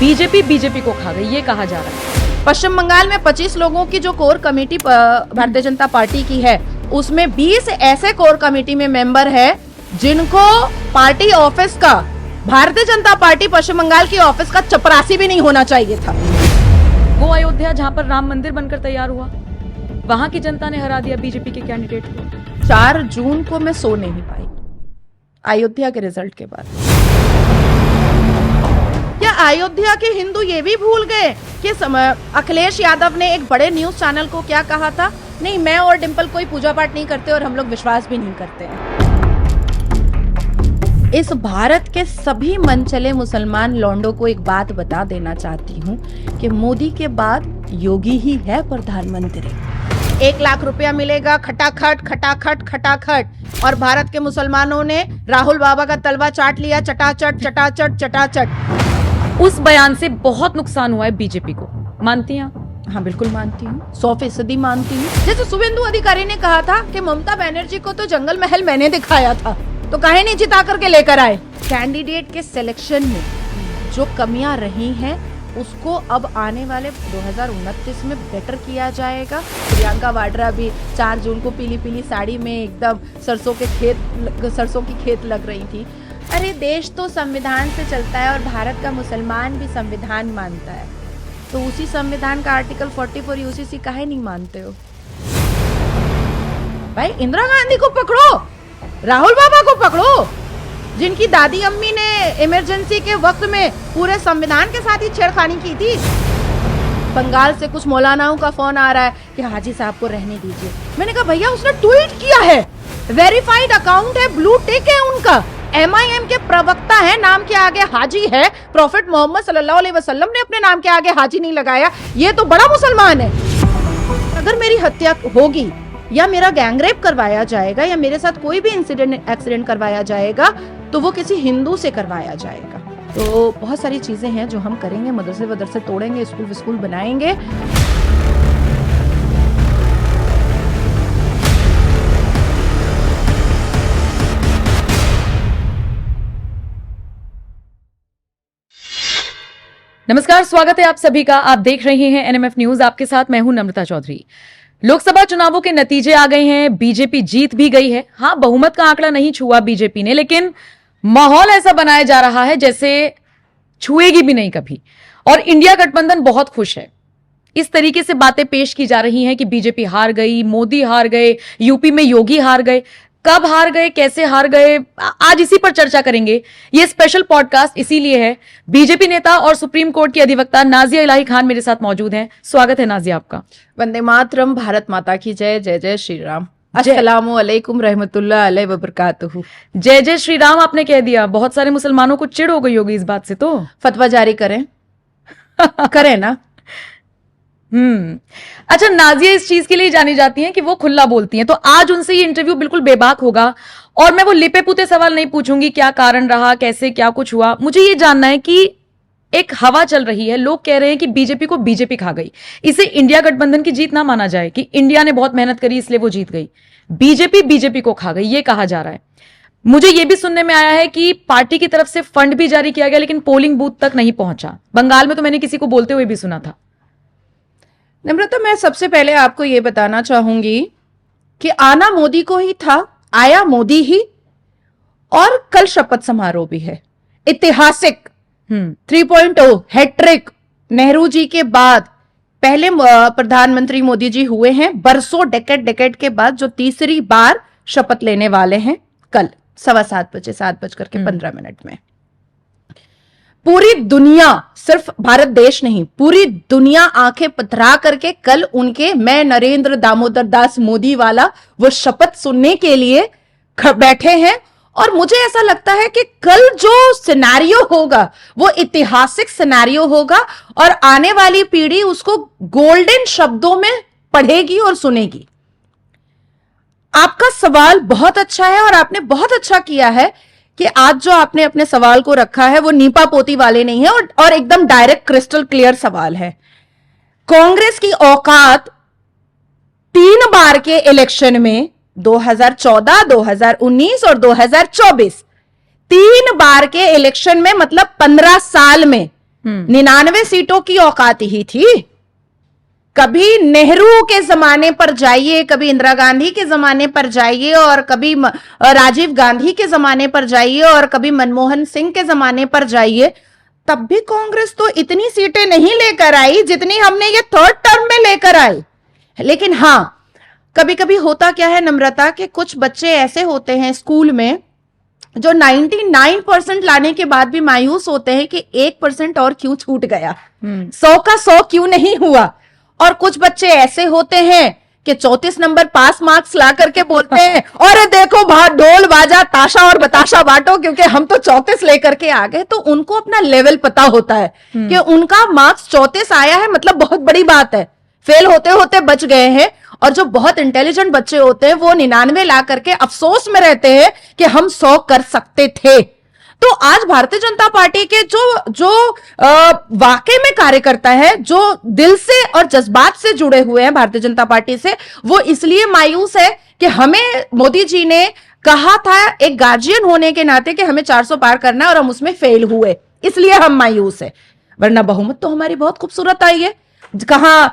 BJP को खा गई, ये कहा जा रहा है। पश्चिम बंगाल में 25 लोगों की जो core committee Bharatiya Janata party की है, उसमें 20 ऐसे कोर कमेटी में मेंबर है जिनको पार्टी ऑफिस का, भारतीय जनता पार्टी पश्चिम बंगाल की ऑफिस का चपरासी भी नहीं होना चाहिए था। वो अयोध्या जहां पर राम मंदिर बनकर तैयार हुआ, वहां की जनता ने हरा दिया बीजेपी के कैंडिडेट को। 4 जून को मैं सो नहीं पाई अयोध्या के रिजल्ट के बाद। क्या अयोध्या के हिंदू ये भी भूल गए कि अखिलेश यादव ने एक बड़े न्यूज चैनल को क्या कहा था? नहीं, मैं और डिंपल कोई पूजा पाठ नहीं करते और हम लोग विश्वास भी नहीं करते हैं। इस भारत के सभी मनचले मुसलमान लौंडों को एक बात बता देना चाहती हूँ कि मोदी के बाद योगी ही है प्रधानमंत्री। 1 लाख रुपया मिलेगा खटाखट खटाखट खटाखट, और भारत के मुसलमानों ने राहुल बाबा का तलवा चाट लिया, चटाचट चटाचट चटाचट। उस बयान से बहुत नुकसान हुआ है बीजेपी को, मानती हैं? हाँ, बिल्कुल मानती हूँ, 100% मानती हूँ। जैसे शुभेंदु अधिकारी ने कहा था कि ममता बनर्जी को तो जंगल महल मैंने दिखाया था, तो काहे नहीं जिता करके लेकर आए। कैंडिडेट के सिलेक्शन में जो कमियां रही हैं उसको अब आने वाले 2029 में बेटर किया जाएगा। प्रियंका वाड्रा भी 4 जून को पीली पीली साड़ी में एकदम सरसों की खेत लग रही थी। अरे देश तो संविधान से चलता है और भारत का मुसलमान भी संविधान मानता है, तो उसी संविधान का आर्टिकल 44 यूसीसी काहे नहीं मानते हो भाई? इंदिरा गांधी को पकड़ो, राहुल बाबा को पकड़ो, जिनकी दादी अम्मी ने इमरजेंसी के वक्त में पूरे संविधान के साथ ही छेड़खानी की थी। बंगाल से कुछ मौलानाओं का फोन आ रहा है कि हाजी साहब को रहने दीजिए। मैंने कहा भैया उसने ट्वीट किया है, वेरीफाइड अकाउंट है, ब्लू टिक है उनका, MIM के प्रवक्ता है, नाम के आगे हाजी है। प्रॉफेट मोहम्मद सल्लल्लाहु अलैहि वसल्लम ने अपने नाम के आगे हाजी नहीं लगाया, ये तो बड़ा मुसलमान है। अगर मेरी हत्या होगी या मेरा गैंगरेप करवाया जाएगा या मेरे साथ कोई भी एक्सीडेंट करवाया जाएगा तो वो किसी हिंदू से करवाया जाएगा। तो बहुत सारी चीजें हैं जो हम करेंगे, मदरसे तोड़ेंगे, स्कूल बनाएंगे। नमस्कार, स्वागत है आप सभी का। आप देख रहे हैं NMF न्यूज, आपके साथ मैं हूं नम्रता चौधरी। लोकसभा चुनावों के नतीजे आ गए हैं, बीजेपी जीत भी गई है। हाँ, बहुमत का आंकड़ा नहीं छुआ बीजेपी ने, लेकिन माहौल ऐसा बनाया जा रहा है जैसे छुएगी भी नहीं कभी। और इंडिया गठबंधन बहुत खुश है। इस तरीके से बातें पेश की जा रही हैं कि बीजेपी हार गई, मोदी हार गए, यूपी में योगी हार गए। कब हार गए, कैसे हार गए, आज इसी पर चर्चा करेंगे। ये स्पेशल पॉडकास्ट इसीलिए है। बीजेपी नेता और सुप्रीम कोर्ट की अधिवक्ता नाजिया इलाही खान मेरे साथ मौजूद हैं। स्वागत है नाजिया आपका। वंदे मातरम, भारत माता की जय, जय जय श्री राम, अस्सलामु अलैकुम रहमतुल्लाह अलैहि व बरकातहू। जय जय श्री राम आपने कह दिया, बहुत सारे मुसलमानों को चिढ़ हो गई होगी इस बात से। तो फतवा जारी करें करें ना। अच्छा, नाजिया इस चीज के लिए जानी जाती हैं कि वो खुला बोलती हैं, तो आज उनसे ये इंटरव्यू बिल्कुल बेबाक होगा और मैं वो लिपे पुते सवाल नहीं पूछूंगी क्या कारण रहा, कैसे क्या कुछ हुआ। मुझे ये जानना है कि एक हवा चल रही है, लोग कह रहे हैं कि बीजेपी को बीजेपी खा गई। इसे इंडिया गठबंधन की जीत ना माना जाए कि इंडिया ने बहुत मेहनत करी इसलिए वो जीत गई। बीजेपी को खा गई, ये कहा जा रहा है। मुझे ये भी सुनने में आया है कि पार्टी की तरफ से फंड भी जारी किया गया लेकिन पोलिंग बूथ तक नहीं पहुंचा। बंगाल में तो मैंने किसी को बोलते हुए भी सुना था। नम्रता, मैं सबसे पहले आपको ये बताना चाहूंगी कि आना मोदी को ही था, आया मोदी ही, और कल शपथ समारोह भी है। ऐतिहासिक 3.0 हैट्रिक नेहरू जी के बाद पहले प्रधानमंत्री मोदी जी हुए हैं। बरसों डेकेड के बाद जो तीसरी बार शपथ लेने वाले हैं कल 7:15 बजे, 7:15 में। पूरी दुनिया, सिर्फ भारत देश नहीं, पूरी दुनिया आंखें पथरा करके कल उनके मैं नरेंद्र दामोदर दास मोदी वाला वो शपथ सुनने के लिए बैठे हैं। और मुझे ऐसा लगता है कि कल जो सिनेरियो होगा वो ऐतिहासिक सिनेरियो होगा और आने वाली पीढ़ी उसको गोल्डन शब्दों में पढ़ेगी और सुनेगी। आपका सवाल बहुत अच्छा है और आपने बहुत अच्छा किया है कि आज जो आपने अपने सवाल को रखा है वो नीपा पोती वाले नहीं है और एकदम डायरेक्ट क्रिस्टल क्लियर सवाल है। कांग्रेस की औकात 3 बार के इलेक्शन में 2014, 2019 और 2024, 3 बार के इलेक्शन में, मतलब 15 साल में 99 सीटों की औकात ही थी। कभी नेहरू के जमाने पर जाइए, कभी इंदिरा गांधी के जमाने पर जाइए, और कभी राजीव गांधी के जमाने पर जाइए, और कभी मनमोहन सिंह के जमाने पर जाइए, तब भी कांग्रेस तो इतनी सीटें नहीं लेकर आई जितनी हमने ये थर्ड टर्म में लेकर आई। लेकिन हाँ, कभी कभी होता क्या है नम्रता, कि कुछ बच्चे ऐसे होते हैं स्कूल में जो 99% लाने के बाद भी मायूस होते हैं कि 1% और क्यों छूट गया, 100 का 100 क्यों नहीं हुआ। और कुछ बच्चे ऐसे होते हैं कि 34 नंबर पास मार्क्स ला करके बोलते हैं और देखो बाहर ढोल बाजा ताशा और बताशा बांटो, क्योंकि हम तो 34 लेकर के आ गए। तो उनको अपना लेवल पता होता है कि उनका मार्क्स 34 आया है, मतलब बहुत बड़ी बात है, फेल होते होते बच गए हैं। और जो बहुत इंटेलिजेंट बच्चे होते हैं वो 99 ला करके अफसोस में रहते हैं कि हम 100 कर सकते थे। तो आज भारतीय जनता पार्टी के जो वाकई में कार्यकर्ता है, जो दिल से और जज्बात से जुड़े हुए हैं भारतीय जनता पार्टी से, वो इसलिए मायूस है कि हमें मोदी जी ने कहा था एक गार्जियन होने के नाते कि हमें 400 पार करना है और हम उसमें फेल हुए, इसलिए हम मायूस है। वरना बहुमत तो हमारी बहुत खूबसूरत आई है। कहां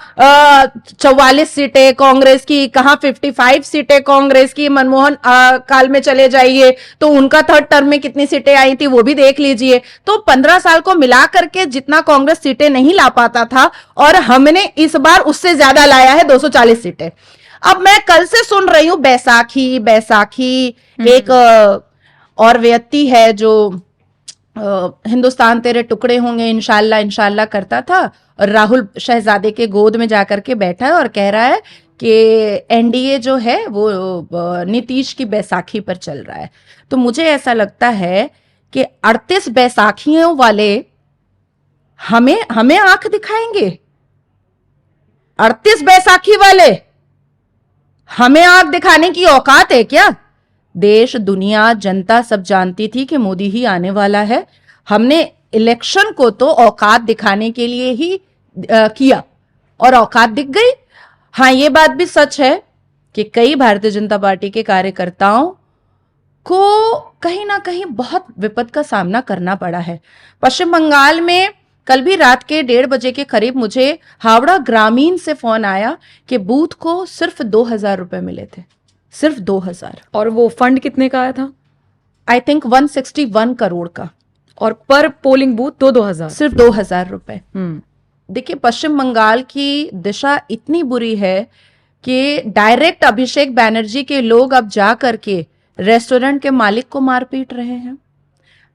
44 सीटें कांग्रेस की, कहां 55 सीटें कांग्रेस की। मनमोहन काल में चले जाइए तो उनका थर्ड टर्म में कितनी सीटें आई थी वो भी देख लीजिए। तो 15 साल को मिला करके जितना कांग्रेस सीटें नहीं ला पाता था, और हमने इस बार उससे ज्यादा लाया है, 240 सीटें। अब मैं कल से सुन रही हूं बैसाखी एक और व्यक्ति है जो हिंदुस्तान तेरे टुकड़े होंगे इंशाल्लाह इंशाल्लाह करता था, और राहुल शहजादे के गोद में जाकर के बैठा है और कह रहा है कि एनडीए जो है वो नीतीश की बैसाखी पर चल रहा है। तो मुझे ऐसा लगता है कि 38 बैसाखियों वाले हमें आंख दिखाएंगे। 38 बैसाखी वाले हमें आंख दिखाने की औकात है क्या? देश दुनिया जनता सब जानती थी कि मोदी ही आने वाला है। हमने इलेक्शन को तो औकात दिखाने के लिए ही किया, और औकात दिख गई। हाँ, ये बात भी सच है कि कई भारतीय जनता पार्टी के कार्यकर्ताओं को कहीं ना कहीं बहुत विपद का सामना करना पड़ा है। पश्चिम बंगाल में कल भी रात के 1:30 बजे के करीब मुझे हावड़ा ग्रामीण से फोन आया कि बूथ को सिर्फ 2000 रुपए मिले थे, सिर्फ 2000। और वो फंड कितने का आया था? आई थिंक 161 करोड़ का, और पर पोलिंग बूथ 2-2000, सिर्फ 2000 रुपए। देखिए, पश्चिम बंगाल की दिशा इतनी बुरी है कि डायरेक्ट अभिषेक बैनर्जी के लोग अब जा करके रेस्टोरेंट के मालिक को मार पीट रहे हैं,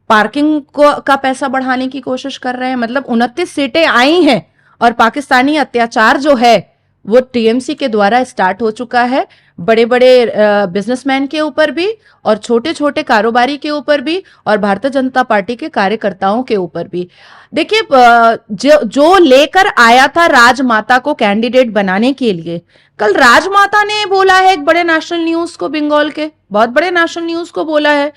पार्किंग का पैसा बढ़ाने की कोशिश कर रहे हैं। मतलब 29 सीटें आई हैं, और पाकिस्तानी अत्याचार जो है वो टीएमसी के द्वारा स्टार्ट हो चुका है, बड़े बड़े बिजनेसमैन के ऊपर भी, और छोटे छोटे कारोबारी के ऊपर भी, और भारतीय जनता पार्टी के कार्यकर्ताओं के ऊपर भी। देखिए, जो लेकर आया था राजमाता को कैंडिडेट बनाने के लिए, कल राजमाता ने बोला है एक बड़े नेशनल न्यूज को, बंगाल के बहुत बड़े नेशनल न्यूज को बोला है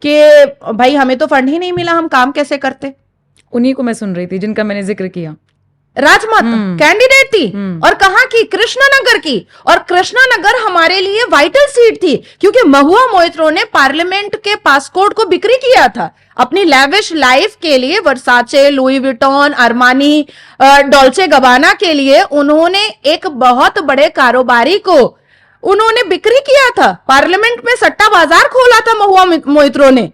कि भाई हमें तो फंड ही नहीं मिला, हम काम कैसे करते। उन्हीं को मैं सुन रही थी जिनका मैंने जिक्र किया। राजमाता कैंडिडेट थी, और कहां की? कृष्णानगर की। और कृष्णानगर हमारे लिए वाइटल सीट थी, क्योंकि महुआ मोइत्रो ने पार्लियामेंट के पासपोर्ट को बिक्री किया था अपनी लैविश लाइफ के लिए। वर्साचे, लुई विटॉन, अरमानी, डॉल्चे गबाना के लिए उन्होंने एक बहुत बड़े कारोबारी को उन्होंने बिक्री किया था। पार्लियामेंट में सट्टा बाजार खोला था महुआ मोइत्रो ने।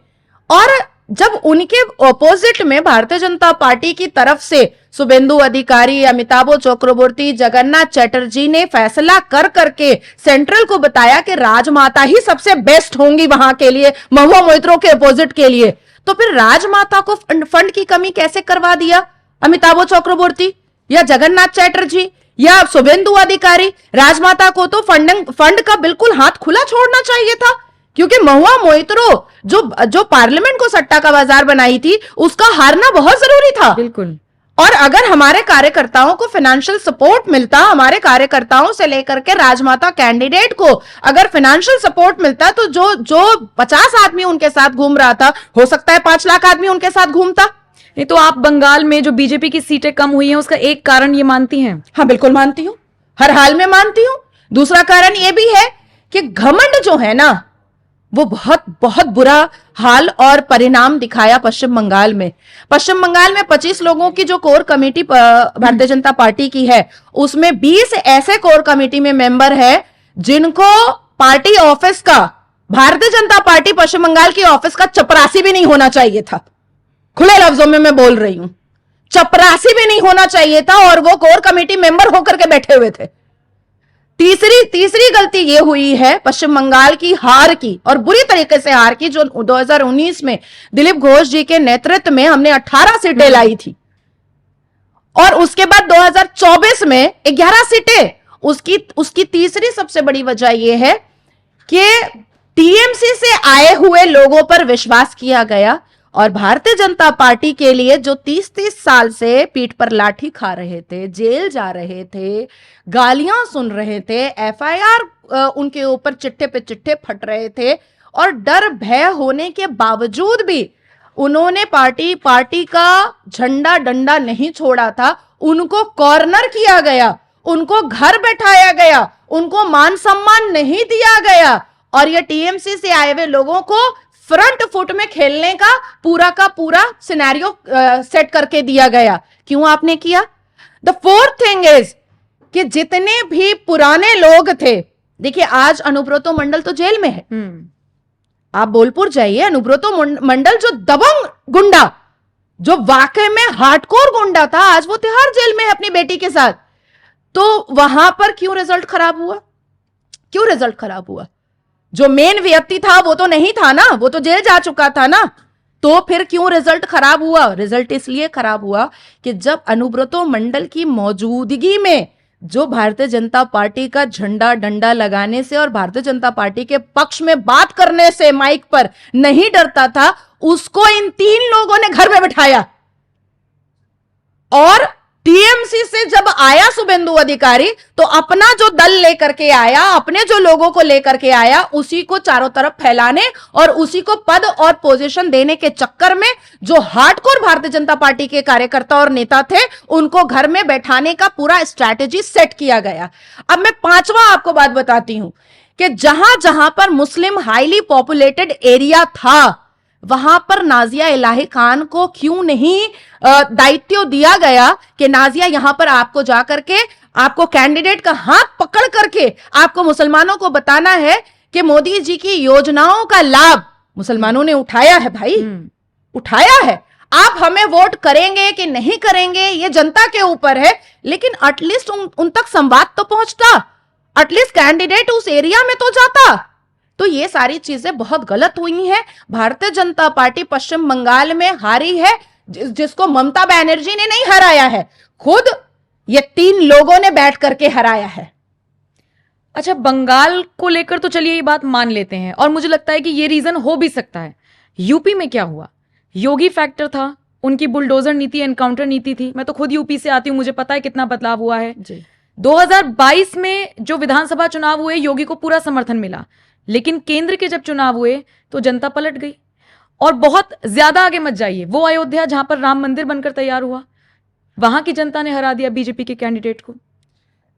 और जब उनके ऑपोजिट में भारतीय जनता पार्टी की तरफ से शुभेंदु अधिकारी, अमिताभ चक्रवर्ती, जगन्नाथ चैटर्जी ने फैसला कर करके सेंट्रल को बताया कि राजमाता ही सबसे बेस्ट होंगी वहां के लिए, महुआ मोइत्रो के अपोजिट के लिए, तो फिर राजमाता को फंड की कमी कैसे करवा दिया अमिताभ चक्रवर्ती या जगन्नाथ चैटर्जी या शुभेंदु अधिकारी? राजमाता को तो फंड का बिल्कुल हाथ खुला छोड़ना चाहिए था, क्योंकि महुआ मोइत्रो जो पार्लियामेंट को सट्टा का बाजार बनाई थी, उसका हारना बहुत जरूरी था। बिल्कुल। और अगर हमारे कार्यकर्ताओं को फाइनेंशियल सपोर्ट मिलता, हमारे कार्यकर्ताओं से लेकर के राजमाता कैंडिडेट को अगर फाइनेंशियल सपोर्ट मिलता, तो जो 50 आदमी उनके साथ घूम रहा था, हो सकता है 5 लाख आदमी उनके साथ घूमता। नहीं तो आप बंगाल में जो बीजेपी की सीटें कम हुई हैं उसका एक कारण ये मानती हैं? हाँ, बिल्कुल मानती हूं, हर हाल में मानती हूं। दूसरा कारण ये भी है कि घमंड जो है ना, वो बहुत बहुत बुरा हाल और परिणाम दिखाया पश्चिम बंगाल में। पश्चिम बंगाल में 25 लोगों की जो core committee Bharatiya Janata party की है, उसमें 20 ऐसे कोर कमेटी में मेंबर है जिनको पार्टी ऑफिस का, भारतीय जनता पार्टी पश्चिम बंगाल की ऑफिस का चपरासी भी नहीं होना चाहिए था। खुले लफ्जों में मैं बोल रही हूं, चपरासी भी नहीं होना चाहिए था, और वो कोर कमेटी मेंबर होकर के बैठे हुए थे। तीसरी गलती ये हुई है पश्चिम बंगाल की हार की, और बुरी तरीके से हार की, जो 2019 में दिलीप घोष जी के नेतृत्व में हमने 18 सीटें लाई थी, और उसके बाद 2024 में 11 सीटें। उसकी तीसरी सबसे बड़ी वजह यह है कि टीएमसी से आए हुए लोगों पर विश्वास किया गया, और भारतीय जनता पार्टी के लिए जो 30-30 साल से पीठ पर लाठी खा रहे थे, जेल जा रहे थे, गालियां सुन रहे थे, एफआईआर उनके ऊपर चिट्ठे पे चिट्ठे फट रहे थे, और डर भय होने के बावजूद भी उन्होंने पार्टी का झंडा डंडा नहीं छोड़ा था। उनको कॉर्नर किया गया, उनको घर बैठाया गया, उनको मान सम्मान नहीं दिया गया, और ये टीएमसी से आए हुए लोगों को फ्रंट फुट में खेलने का पूरा सिनेरियो सेट करके दिया गया। क्यों आपने किया? द फोर्थ थिंग इज कि जितने भी पुराने लोग थे, देखिए आज अनुब्रतो मंडल तो जेल में है। आप बोलपुर जाइए, अनुब्रतो मंडल जो दबंग गुंडा, जो वाकई में हार्डकोर गुंडा था, आज वो तिहाड़ जेल में है अपनी बेटी के साथ। तो वहां पर क्यों रिजल्ट खराब हुआ? क्यों रिजल्ट खराब हुआ? जो मेन व्यक्ति था वो तो नहीं था ना, वो तो जेल जा चुका था ना। तो फिर क्यों रिजल्ट खराब हुआ? रिजल्ट इसलिए खराब हुआ कि जब अनुब्रतो मंडल की मौजूदगी में जो भारतीय जनता पार्टी का झंडा डंडा लगाने से और भारतीय जनता पार्टी के पक्ष में बात करने से माइक पर नहीं डरता था, उसको इन 3 लोगों ने घर में बिठाया। और टीएमसी से जब आया शुभेंदु अधिकारी, तो अपना जो दल लेकर के आया, अपने जो लोगों को लेकर के आया, उसी को चारों तरफ फैलाने और उसी को पद और पोजीशन देने के चक्कर में जो हार्डकोर भारतीय जनता पार्टी के कार्यकर्ता और नेता थे, उनको घर में बैठाने का पूरा स्ट्रैटेजी सेट किया गया। अब मैं 5वां आपको बात बताती हूं कि जहां जहां पर मुस्लिम हाईली पॉपुलेटेड एरिया था, वहां पर नाजिया इलाही खान को क्यों नहीं दायित्व दिया गया कि नाजिया यहां पर आपको जाकर के, आपको कैंडिडेट का हाथ पकड़ करके आपको मुसलमानों को बताना है कि मोदी जी की योजनाओं का लाभ मुसलमानों ने उठाया है। भाई उठाया है। आप हमें वोट करेंगे कि नहीं करेंगे ये जनता के ऊपर है, लेकिन एटलीस्ट उन तक संवाद तो पहुंचता, एटलीस्ट कैंडिडेट उस एरिया में तो जाता। तो ये सारी चीजें बहुत गलत हुई हैं। भारतीय जनता पार्टी पश्चिम बंगाल में हारी है, जिसको ममता बनर्जी ने नहीं हराया है, खुद ये 3 लोगों ने बैठ करके हराया है। अच्छा, बंगाल को लेकर तो चलिए ये बात मान लेते हैं, और मुझे लगता है कि ये रीजन हो भी सकता है। यूपी में क्या हुआ? योगी फैक्टर था, उनकी बुलडोजर नीति, एनकाउंटर नीति थी। मैं तो खुद यूपी से आती हूं, मुझे पता है कितना बदलाव हुआ है जी। 2022 में जो विधानसभा चुनाव हुए, योगी को पूरा समर्थन मिला, लेकिन केंद्र के जब चुनाव हुए तो जनता पलट गई। और बहुत ज्यादा आगे मत जाइए, वो अयोध्या जहां पर राम मंदिर बनकर तैयार हुआ, वहां की जनता ने हरा दिया बीजेपी के कैंडिडेट को।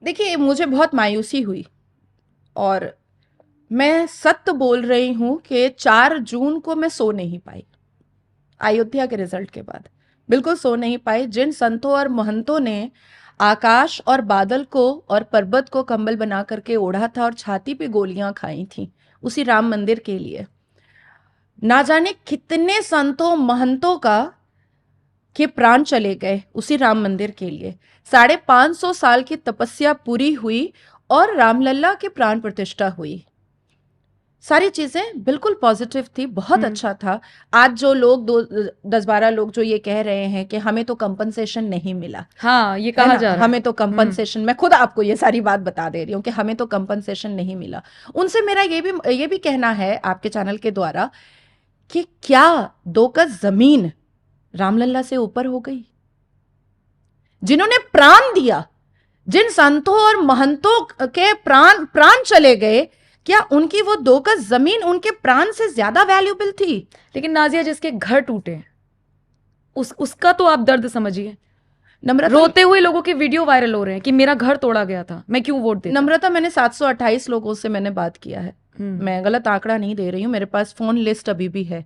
देखिए, मुझे बहुत मायूसी हुई, और मैं सत्य बोल रही हूं कि 4 जून को मैं सो नहीं पाई। अयोध्या के रिजल्ट के बाद बिल्कुल सो नहीं पाई। जिन संतों और महंतों ने आकाश और बादल को और पर्वत को कंबल बना करके ओढ़ा था और छाती पे गोलियां खाई थी उसी राम मंदिर के लिए, ना जाने कितने संतों महंतों के प्राण चले गए उसी राम मंदिर के लिए। 550 साल की तपस्या पूरी हुई और रामलला की प्राण प्रतिष्ठा हुई। सारी चीजें बिल्कुल पॉजिटिव थी, बहुत अच्छा था। आज जो लोग 10-12 लोग जो ये कह रहे हैं कि हमें तो कंपनसेशन नहीं मिला, हाँ ये कहा जा रहा है, हमें तो कंपनसेशन, मैं खुद आपको ये सारी बात बता दे रही हूँ कि हमें तो कंपनसेशन नहीं मिला। उनसे मेरा ये भी कहना है आपके चैनल के द्वारा कि क्या 2 गज जमीन रामलला से ऊपर हो गई? जिन्होंने प्राण दिया, जिन संतों और महंतों के प्राण चले गए, क्या उनकी वो 2 गज जमीन उनके प्राण से ज्यादा वैल्यूबल थी? लेकिन नाजिया, जिसके घर टूटे उसका तो आप दर्द समझिए। नम्रता, रोते हुए लोगों के वीडियो वायरल हो रहे हैं कि मेरा घर तोड़ा गया था, मैं क्यों वोट देता। नम्रता, मैंने 728 लोगों से मैंने बात किया है, मैं गलत आंकड़ा नहीं दे रही हूँ, मेरे पास फोन लिस्ट अभी भी है,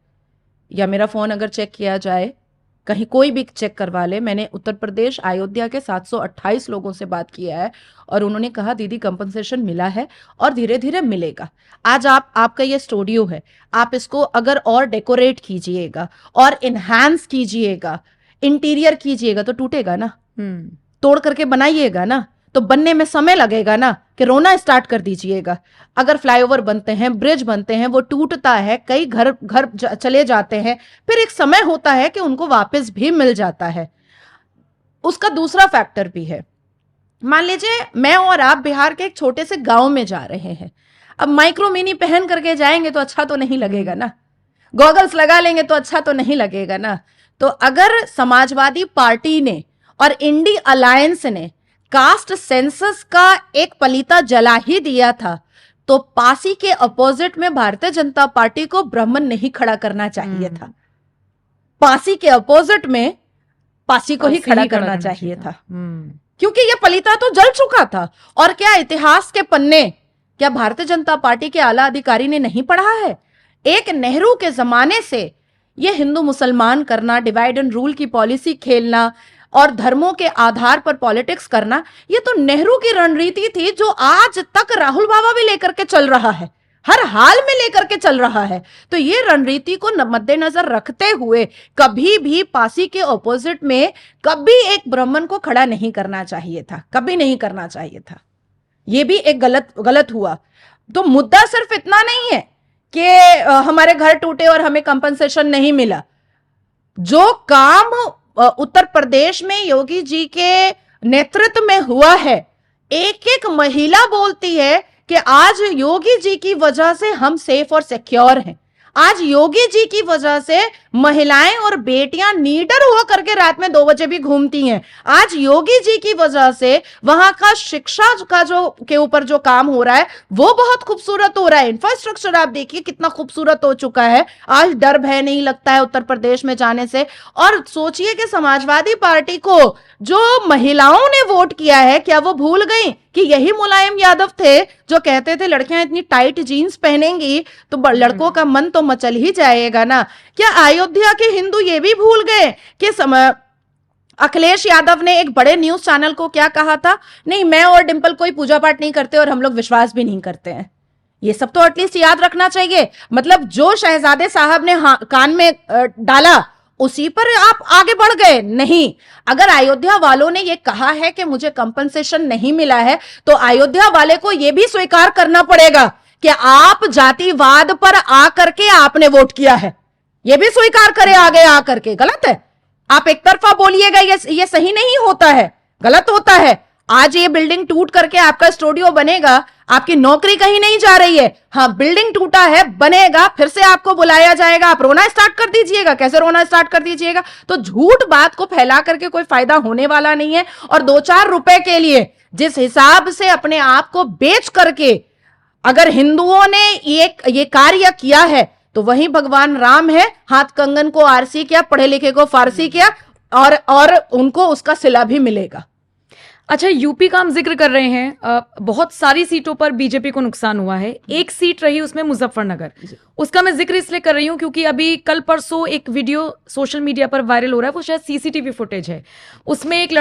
या मेरा फोन अगर चेक किया जाए, कहीं कोई भी चेक करवा ले, मैंने उत्तर प्रदेश अयोध्या के 728 लोगों से बात किया है और उन्होंने कहा दीदी कंपनसेशन मिला है और धीरे धीरे मिलेगा। आज आपका ये स्टूडियो है, आप इसको अगर और डेकोरेट कीजिएगा और इनहैंस कीजिएगा, इंटीरियर कीजिएगा, तो टूटेगा ना, तोड़ करके बनाइएगा ना, तो बनने में समय लगेगा ना, कि रोना स्टार्ट कर दीजिएगा। अगर फ्लाईओवर बनते हैं, ब्रिज बनते हैं, वो टूटता है, कई घर चले जाते हैं, फिर एक समय होता है कि उनको वापस भी मिल जाता है। उसका दूसरा फैक्टर भी है, मान लीजिए मैं और आप बिहार के एक छोटे से गांव में जा रहे हैं, अब माइक्रो मिनी पहन करके जाएंगे तो अच्छा तो नहीं लगेगा ना, गॉगल्स लगा लेंगे तो अच्छा तो नहीं लगेगा ना। तो अगर समाजवादी पार्टी ने और इंडी अलायंस ने कास्ट सेंसस का एक पलीता जला ही दिया था, तो पासी के अपोजिट में भारतीय जनता पार्टी को ब्राह्मण नहीं खड़ा करना चाहिए था। पासी के अपोजिट में पासी को ही खड़ा करना चाहिए था, क्योंकि यह पलीता तो जल चुका था। और क्या इतिहास के पन्ने, क्या भारतीय जनता पार्टी के आला अधिकारी ने नहीं पढ़ा है? एक नेहरू के जमाने से यह हिंदू मुसलमान करना, डिवाइड एंड रूल की पॉलिसी खेलना और धर्मों के आधार पर पॉलिटिक्स करना, ये तो नेहरू की रणनीति थी, जो आज तक राहुल बाबा भी लेकर के चल रहा है, हर हाल में लेकर के चल रहा है। तो ये रणनीति को मद्देनजर रखते हुए कभी भी पासी के ऑपोजिट में कभी एक ब्राह्मण को खड़ा नहीं करना चाहिए था, कभी नहीं करना चाहिए था। ये भी एक गलत हुआ। तो मुद्दा सिर्फ इतना नहीं है कि हमारे घर टूटे और हमें कंपनसेशन नहीं मिला। जो काम उत्तर प्रदेश में योगी जी के नेतृत्व में हुआ है, एक एक महिला बोलती है कि आज योगी जी की वजह से हम सेफ और सिक्योर हैं। आज योगी जी की वजह से महिलाएं और बेटियां नीडर हो करके रात में 2 बजे भी घूमती हैं। आज योगी जी की वजह से वहां का शिक्षा का जो के ऊपर जो काम हो रहा है वो बहुत खूबसूरत हो रहा है। इंफ्रास्ट्रक्चर आप देखिए कितना खूबसूरत हो चुका है। आज डर भय नहीं लगता है उत्तर प्रदेश में जाने से। और सोचिए कि समाजवादी पार्टी को जो महिलाओं ने वोट किया है, क्या वो भूल गई कि यही मुलायम यादव थे जो कहते थे लड़कियां इतनी टाइट जीन्स पहनेंगी तो लड़कों का मन तो मचल ही जाएगा ना। क्या अयोध्या के हिंदू ये भी भूल गए कि अखिलेश यादव ने एक बड़े न्यूज चैनल को क्या कहा था? नहीं, मैं और डिंपल कोई पूजा पाठ नहीं करते और हम लोग विश्वास भी नहीं करते हैं। ये सब तो एटलीस्ट याद रखना चाहिए। मतलब जो शहजादे साहब ने कान में डाला उसी पर आप आगे बढ़ गए। नहीं, अगर अयोध्या वालों ने ये कहा है कि मुझे कंपनसेशन नहीं मिला है, तो अयोध्या वाले को यह भी स्वीकार करना पड़ेगा कि आप जातिवाद पर आकर के आपने वोट किया है। यह भी स्वीकार करें आगे आकर के। गलत है, आप एक तरफा बोलिएगा, ये सही नहीं होता है, गलत होता है। आज ये बिल्डिंग टूट करके आपका स्टूडियो बनेगा, आपकी नौकरी कहीं नहीं जा रही है। हाँ, बिल्डिंग टूटा है, बनेगा, फिर से आपको बुलाया जाएगा, आप रोना स्टार्ट कर दीजिएगा। कैसे रोना स्टार्ट कर दीजिएगा? तो झूठ बात को फैला करके कोई फायदा होने वाला नहीं है। और 2-4 रुपए के लिए जिस हिसाब से अपने आप को बेच करके अगर हिंदुओं ने ये कार्य किया है, तो वही भगवान राम है, हाथ कंगन को आरसी किया, पढ़े लिखे को फारसी किया, और उनको उसका सिला भी मिलेगा। अच्छा, यूपी का हम जिक्र कर रहे हैं, बहुत सारी सीटों पर बीजेपी को नुकसान हुआ है। एक सीट रही उसमें मुजफ्फरनगर, उसका मैं जिक्र इसलिए कर रही हूं क्योंकि अभी कल परसों एक वीडियो सोशल मीडिया पर वायरल हो रहा है, वो शायद सीसीटीवी फुटेज है। उसमें एक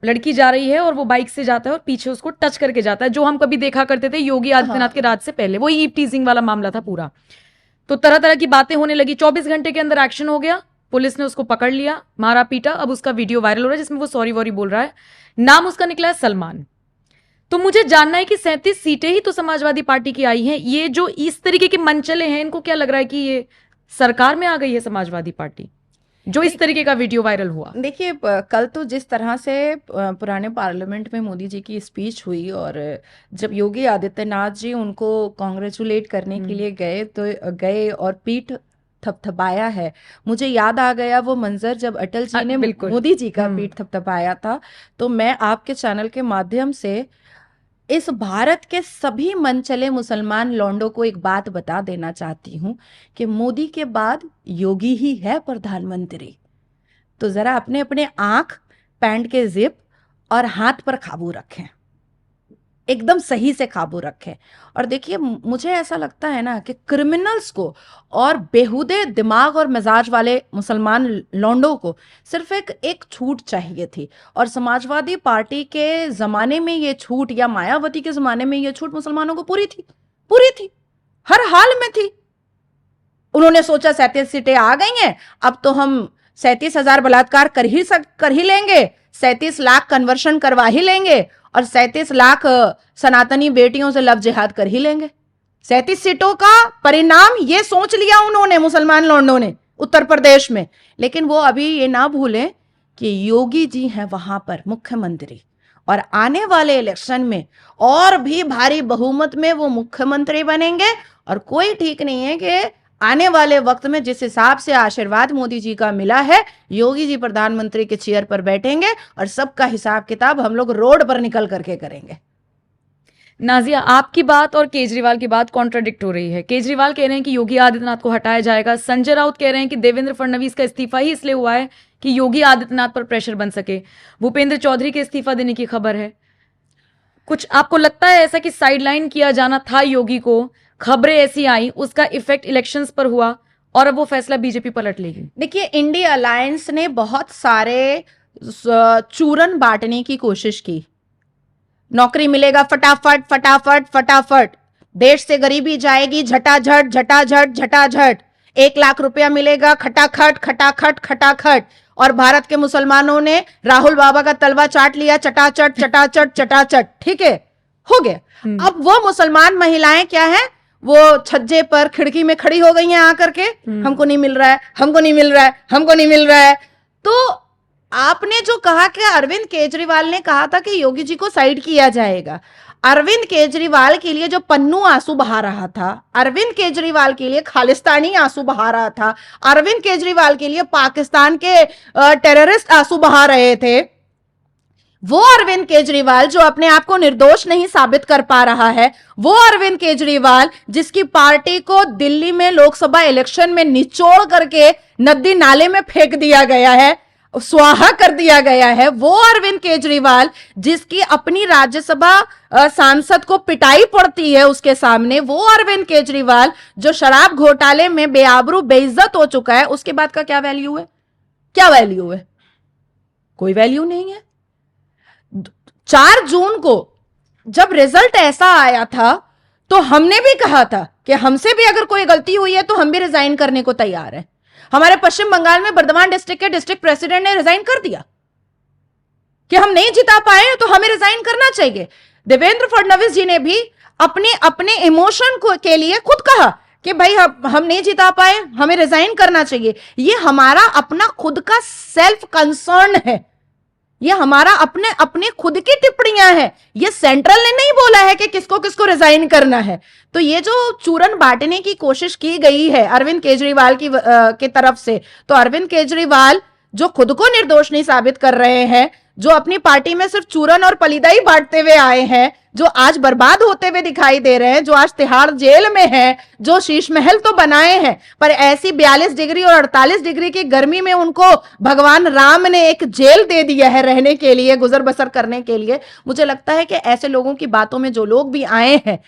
लड़की जा रही है और वो बाइक से जाता है और पीछे उसको टच करके जाता है, जो हम कभी देखा करते थे योगी आदित्यनाथ के राज से पहले। वो ईव टीजिंग वाला मामला था पूरा। तो तरह तरह की बातें होने लगी। 24 घंटे के अंदर एक्शन हो गया, पुलिस ने उसको पकड़ लिया, मारा पीटा। अब उसका वीडियो वायरल हो रहा है जिसमें वो सॉरी वॉरी बोल रहा है। नाम उसका निकला है सलमान। तो मुझे जानना है कि 37 सीटें ही तो समाजवादी पार्टी की आई हैं। ये जो इस तरीके के मनचले हैं, इनको क्या लग रहा है कि ये सरकार में आ गई है समाजवादी पार्टी, जो इस तरीके का वीडियो वायरल हुआ? देखिए, कल तो जिस तरह से पुराने पार्लियामेंट में मोदी जी की स्पीच हुई और जब योगी आदित्यनाथ जी उनको कॉन्ग्रेचुलेट करने के लिए गए और पीठ थपथपाया है, मुझे याद आ गया वो मंजर जब अटल जी ने मोदी जी का पीठ थपथपाया था। तो मैं आपके चैनल के माध्यम से इस भारत के सभी मनचले मुसलमान लौंडों को एक बात बता देना चाहती हूं कि मोदी के बाद योगी ही है प्रधानमंत्री। तो जरा अपने आंख, पैंट के जिप और हाथ पर काबू रखें। एकदम सही से काबू रखें। और देखिए मुझे ऐसा लगता है ना कि क्रिमिनल्स को और बेहुदे दिमाग और मिजाज वाले मुसलमान लौंडों को सिर्फ एक छूट चाहिए थी, और समाजवादी पार्टी के ज़माने में ये छूट या मायावती के ज़माने में ये छूट मुसलमानों को पूरी थी, हर हाल में थी। उन्होंने सोचा 37 सीटें आ गई हैं, अब तो हम 37,000 बलात्कार कर ही लेंगे, 37 लाख कन्वर्शन करवा ही लेंगे, और 37 लाख सनातनी बेटियों से लव जिहाद कर ही लेंगे। 37 सीटों का परिणाम ये सोच लिया उन्होंने, मुसलमान लौंडों ने उत्तर प्रदेश में। लेकिन वो अभी ये ना भूलें कि योगी जी हैं वहां पर मुख्यमंत्री, और आने वाले इलेक्शन में और भी भारी बहुमत में वो मुख्यमंत्री बनेंगे। और कोई ठीक नहीं है कि आने वाले वक्त में जिस हिसाब से आशीर्वाद मोदी जी का मिला है, योगी जी प्रधानमंत्री के चेयर पर बैठेंगे और सबका हिसाब किताब हम लोग रोड पर निकल करके करेंगे। नाजिया, आपकी बात और केजरीवाल की बात कॉन्ट्राडिक्ट हो रही है। केजरीवाल कह रहे हैं कि योगी आदित्यनाथ को हटाया जाएगा, संजय राउत कह रहे हैं कि देवेंद्र फडणवीस का इस्तीफा ही इसलिए हुआ है कि योगी आदित्यनाथ पर प्रेशर बन सके, भूपेंद्र चौधरी के इस्तीफा देने की खबर है। कुछ आपको लगता है ऐसा कि साइडलाइन किया जाना था योगी को, खबरें ऐसी आई, उसका इफेक्ट इलेक्शंस पर हुआ और अब वो फैसला बीजेपी पलट लेगी? देखिए, इंडिया अलायंस ने बहुत सारे चूरन बांटने की कोशिश की। नौकरी मिलेगा फटाफट फटाफट फटाफट, देश से गरीबी जाएगी झटाझट झटाझट झटाझट, 1 लाख रुपया मिलेगा खटाखट खटाखट खटाखट, और भारत के मुसलमानों ने राहुल बाबा का तलवा चाट लिया चटाचट चटाचट चटाचट। ठीक है, हो गया। अब वो मुसलमान महिलाएं क्या है, वो छज्जे पर खिड़की में खड़ी हो गई हैं आकर के, हमको नहीं मिल रहा है, हमको नहीं मिल रहा है, हमको नहीं मिल रहा है। तो आपने जो कहा कि अरविंद केजरीवाल ने कहा था कि योगी जी को साइड किया जाएगा, अरविंद केजरीवाल के लिए जो पन्नू आंसू बहा रहा था, अरविंद केजरीवाल के लिए खालिस्तानी आंसू बहा रहा था, अरविंद केजरीवाल के लिए पाकिस्तान के टेररिस्ट आंसू बहा रहे थे, वो अरविंद केजरीवाल जो अपने आप को निर्दोष नहीं साबित कर पा रहा है, वो अरविंद केजरीवाल जिसकी पार्टी को दिल्ली में लोकसभा इलेक्शन में निचोड़ करके नदी नाले में फेंक दिया गया है, स्वाहा कर दिया गया है, वो अरविंद केजरीवाल जिसकी अपनी राज्यसभा सांसद को पिटाई पड़ती है उसके सामने, वो अरविंद केजरीवाल जो शराब घोटाले में बेआबरू बेइज्जत हो चुका है, उसके बाद का क्या वैल्यू है? क्या वैल्यू है? कोई वैल्यू नहीं है। 4 जून को जब रिजल्ट ऐसा आया था तो हमने भी कहा था कि हमसे भी अगर कोई गलती हुई है तो हम भी रिजाइन करने को तैयार हैं। हमारे पश्चिम बंगाल में बर्धमान डिस्ट्रिक्ट के डिस्ट्रिक्ट प्रेसिडेंट ने रिजाइन कर दिया कि हम नहीं जिता पाए तो हमें रिजाइन करना चाहिए। देवेंद्र फडणवीस जी ने भी अपने इमोशन के लिए खुद कहा कि भाई हम नहीं जिता पाए, हमें रिजाइन करना चाहिए। ये हमारा अपना खुद का सेल्फ कंसर्न है, ये हमारा अपने खुद की टिप्पणियां हैं, ये सेंट्रल ने नहीं बोला है कि किसको किसको रिजाइन करना है। तो ये जो चूरन बांटने की कोशिश की गई है अरविंद केजरीवाल की तरफ से, तो अरविंद केजरीवाल जो खुद को निर्दोष नहीं साबित कर रहे हैं, जो अपनी पार्टी में सिर्फ चूरन और पलीदाई बांटते हुए आए हैं, जो आज बर्बाद होते हुए दिखाई दे रहे हैं, जो आज तिहाड़ जेल में हैं, जो शीश महल तो बनाए हैं पर ऐसी 42 डिग्री और 48 डिग्री की गर्मी में उनको भगवान राम ने एक जेल दे दिया है रहने के लिए, गुजर बसर करने के लिए। मुझे लगता है कि ऐसे लोगों की बातों में जो लोग भी आए हैं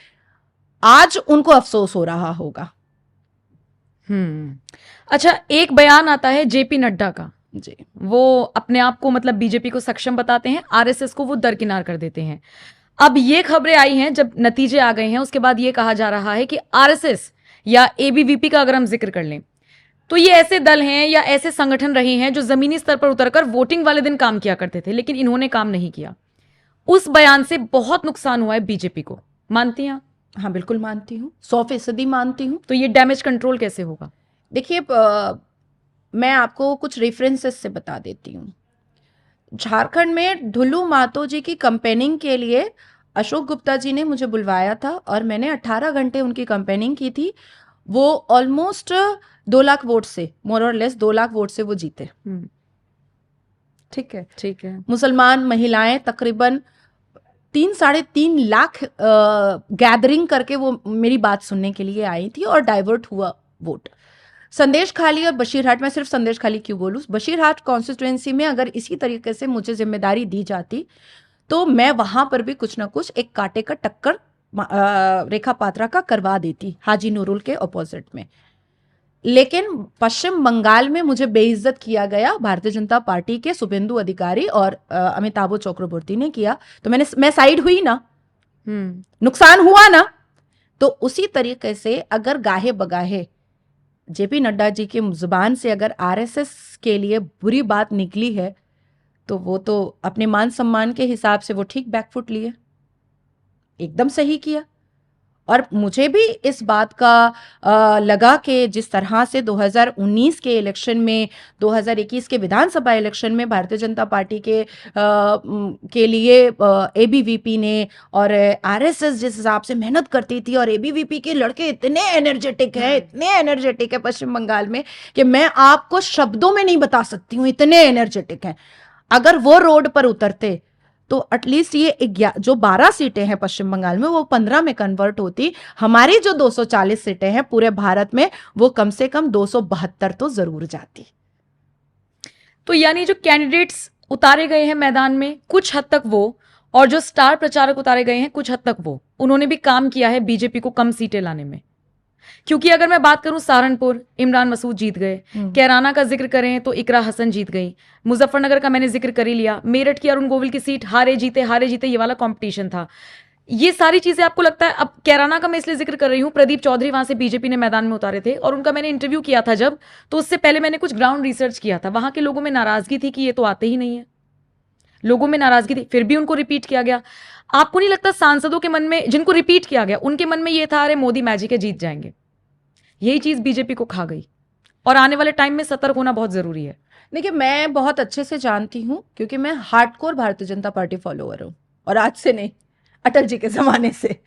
आज उनको अफसोस हो रहा होगा। अच्छा, एक बयान आता है जेपी नड्डा का जी, वो अपने आप को मतलब बीजेपी को सक्षम बताते हैं, आरएसएस को वो दरकिनार कर देते हैं। अब ये खबरें आई हैं, जब नतीजे आ गए हैं उसके बाद ये कहा जा रहा है कि आरएसएस या एबीवीपी का अगर हम जिक्र कर लें तो ये ऐसे दल हैं या ऐसे संगठन रहे हैं जो जमीनी स्तर पर उतरकर वोटिंग वाले दिन काम किया करते थे, लेकिन इन्होंने काम नहीं किया। उस बयान से बहुत नुकसान हुआ है बीजेपी को, मानती हैं? हाँ बिल्कुल मानती हूँ, 100% मानती हूँ। तो ये डैमेज कंट्रोल कैसे होगा? देखिए, मैं आपको कुछ रेफरेंसेस से बता देती हूँ। झारखंड में ढुल्लू मातो जी की कैंपेनिंग के लिए अशोक गुप्ता जी ने मुझे बुलवाया था और मैंने 18 घंटे उनकी कैंपेनिंग की थी। वो ऑलमोस्ट 2 लाख वोट से, मोर और लेस 2 लाख वोट से वो जीते। ठीक है, ठीक है। मुसलमान महिलाएं तकरीबन 3-3.5 लाख गैदरिंग करके वो मेरी बात सुनने के लिए आई थी और डाइवर्ट हुआ वोट। संदेश खाली और बशीरहाट, मैं सिर्फ संदेश खाली क्यों बोलूं, बशीरहाट कॉन्स्टिट्यूएंसी में अगर इसी तरीके से मुझे जिम्मेदारी दी जाती तो मैं वहां पर भी कुछ ना कुछ एक कांटे का टक्कर रेखा पात्रा का करवा देती, हाजी नूरुल के ऑपोजिट में। लेकिन पश्चिम बंगाल में मुझे बेइज्जत किया गया भारतीय जनता पार्टी के शुभेंदु अधिकारी और अमिताभ चक्रवर्ती ने किया, तो मैं साइड हुई ना, नुकसान हुआ ना। तो उसी तरीके से अगर गाहे बगाहे जेपी नड्डा जी की जुबान से अगर आरएसएस के लिए बुरी बात निकली है, तो वो तो अपने मान सम्मान के हिसाब से वो ठीक बैकफुट लिए, एकदम सही किया। और मुझे भी इस बात का लगा कि जिस तरह से 2019 के इलेक्शन में, 2021 के विधानसभा इलेक्शन में भारतीय जनता पार्टी के लिए एबीवीपी ने और आरएसएस जिस हिसाब से मेहनत करती थी, और एबीवीपी के लड़के इतने एनर्जेटिक है पश्चिम बंगाल में कि मैं आपको शब्दों में नहीं बता सकती हूँ, इतने एनर्जेटिक हैं। अगर वो रोड पर उतरते तो एटलीस्ट ये जो 12 सीटें हैं पश्चिम बंगाल में वो 15 में कन्वर्ट होती। हमारी जो 240 सीटें हैं पूरे भारत में वो कम से कम 272 तो जरूर जाती। तो यानी जो कैंडिडेट्स उतारे गए हैं मैदान में कुछ हद तक वो, और जो स्टार प्रचारक उतारे गए हैं कुछ हद तक वो, उन्होंने भी काम किया है बीजेपी को कम सीटें लाने में। क्योंकि अगर मैं बात करूं, सहारनपुर इमरान मसूद जीत गए, कैराना का जिक्र करें तो इकरा हसन जीत गई, मुजफ्फरनगर का मैंने जिक्र कर ही लिया, मेरठ की अरुण गोविल की सीट हारे जीते ये वाला कंपटीशन था। ये सारी चीजें आपको लगता है, अब कैराना का मैं इसलिए जिक्र कर रही हूं, प्रदीप चौधरी वहां से बीजेपी ने मैदान में उतारे थे और उनका मैंने इंटरव्यू किया था जब, तो उससे पहले मैंने कुछ ग्राउंड रिसर्च किया था। वहां के लोगों में नाराजगी थी कि ये तो आते ही नहीं है, लोगों में नाराजगी थी, फिर भी उनको रिपीट किया गया। आपको नहीं लगता सांसदों के मन में, जिनको रिपीट किया गया, उनके मन में ये था अरे मोदी मैजिक है, जीत जाएंगे? यही चीज बीजेपी को खा गई और आने वाले टाइम में सतर्क होना बहुत जरूरी है। देखिए, मैं बहुत अच्छे से जानती हूं क्योंकि मैं hardcore Bharatiya Janata party follower हूं, और आज से नहीं, अटल जी के जमाने से।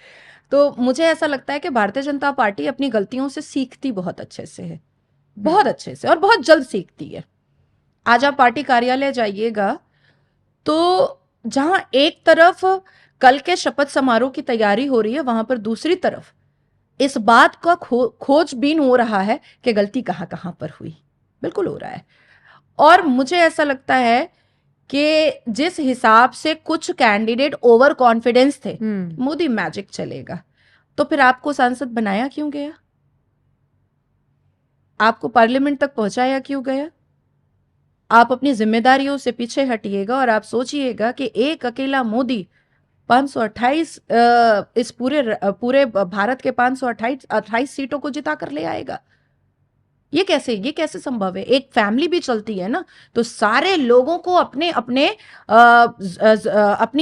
तो मुझे ऐसा लगता है कि भारतीय जनता पार्टी अपनी गलतियों से सीखती बहुत अच्छे से है, बहुत अच्छे से, और बहुत जल्द सीखती है। आज आप पार्टी कार्यालय जाइएगा तो जहां एक तरफ कल के शपथ समारोह की तैयारी हो रही है, वहां पर दूसरी तरफ इस बात का खोजबीन हो रहा है कि गलती कहां कहां पर हुई, बिल्कुल हो रहा है। और मुझे ऐसा लगता है कि जिस हिसाब से कुछ कैंडिडेट ओवर कॉन्फिडेंस थे, मोदी मैजिक चलेगा, तो फिर आपको सांसद बनाया क्यों गया? आपको पार्लियामेंट तक पहुंचाया क्यों गया? आप अपनी जिम्मेदारियों से पीछे हटिएगा और आप सोचिएगा कि एक अकेला मोदी 528 इस पूरे भारत के 528 सीटों को जिता कर ले आएगा। ये कैसे संभव है? एक फैमिली भी चलती है ना, तो सारे लोगों को अपनी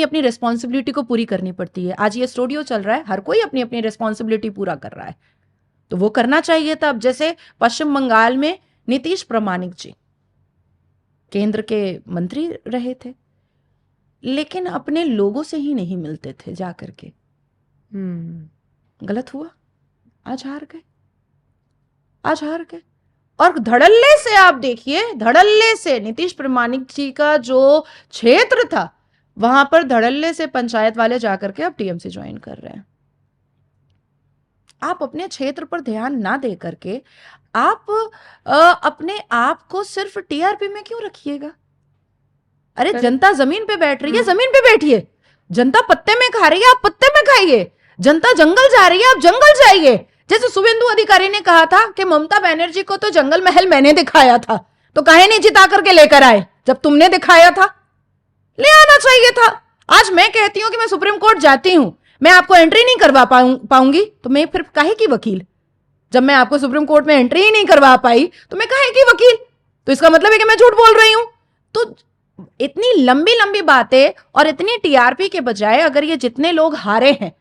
अपनी रिस्पॉन्सिबिलिटी को पूरी करनी पड़ती है। आज ये स्टूडियो चल रहा है, हर कोई अपनी अपनी रिस्पॉन्सिबिलिटी पूरा कर रहा है, तो वो करना चाहिए था। अब जैसे पश्चिम बंगाल में नीतीश प्रामाणिक जी केंद्र के मंत्री रहे थे, लेकिन अपने लोगों से ही नहीं मिलते थे जा करके। गलत हुआ, आज हार गए। और धड़ल्ले से आप देखिए, धड़ल्ले से नीतीश प्रामाणिक जी का जो क्षेत्र था वहां पर धड़ल्ले से पंचायत वाले जाकर के अब टीएमसी ज्वाइन कर रहे हैं। आप अपने क्षेत्र पर ध्यान ना दे करके आप अपने आप को सिर्फ टीआरपी में क्यों रखिएगा? अरे जनता जमीन पे बैठ रही है, जमीन पे बैठिए। जनता पत्ते में खा रही है, आप पत्ते में खाइए। जनता जंगल जा रही है, आप जंगल जाइए। जैसे शुभेंदु अधिकारी ने कहा था कि ममता बनर्जी को तो जंगल महल मैंने दिखाया था, तो काहे नहीं जिता करके लेकर आए? जब तुमने दिखाया था, ले आना चाहिए था। आज मैं कहती हूं कि मैं सुप्रीम कोर्ट जाती हूं, मैं आपको एंट्री नहीं करवा पाऊंगी, तो मैं फिर काहे की वकील? जब मैं आपको सुप्रीम कोर्ट में एंट्री ही नहीं करवा पाई तो मैं काहे की वकील? तो इसका मतलब है कि मैं झूठ बोल रही हूं। तो इतनी लंबी लंबी बातें और इतनी टीआरपी के बजाय अगर ये जितने लोग हारे हैं,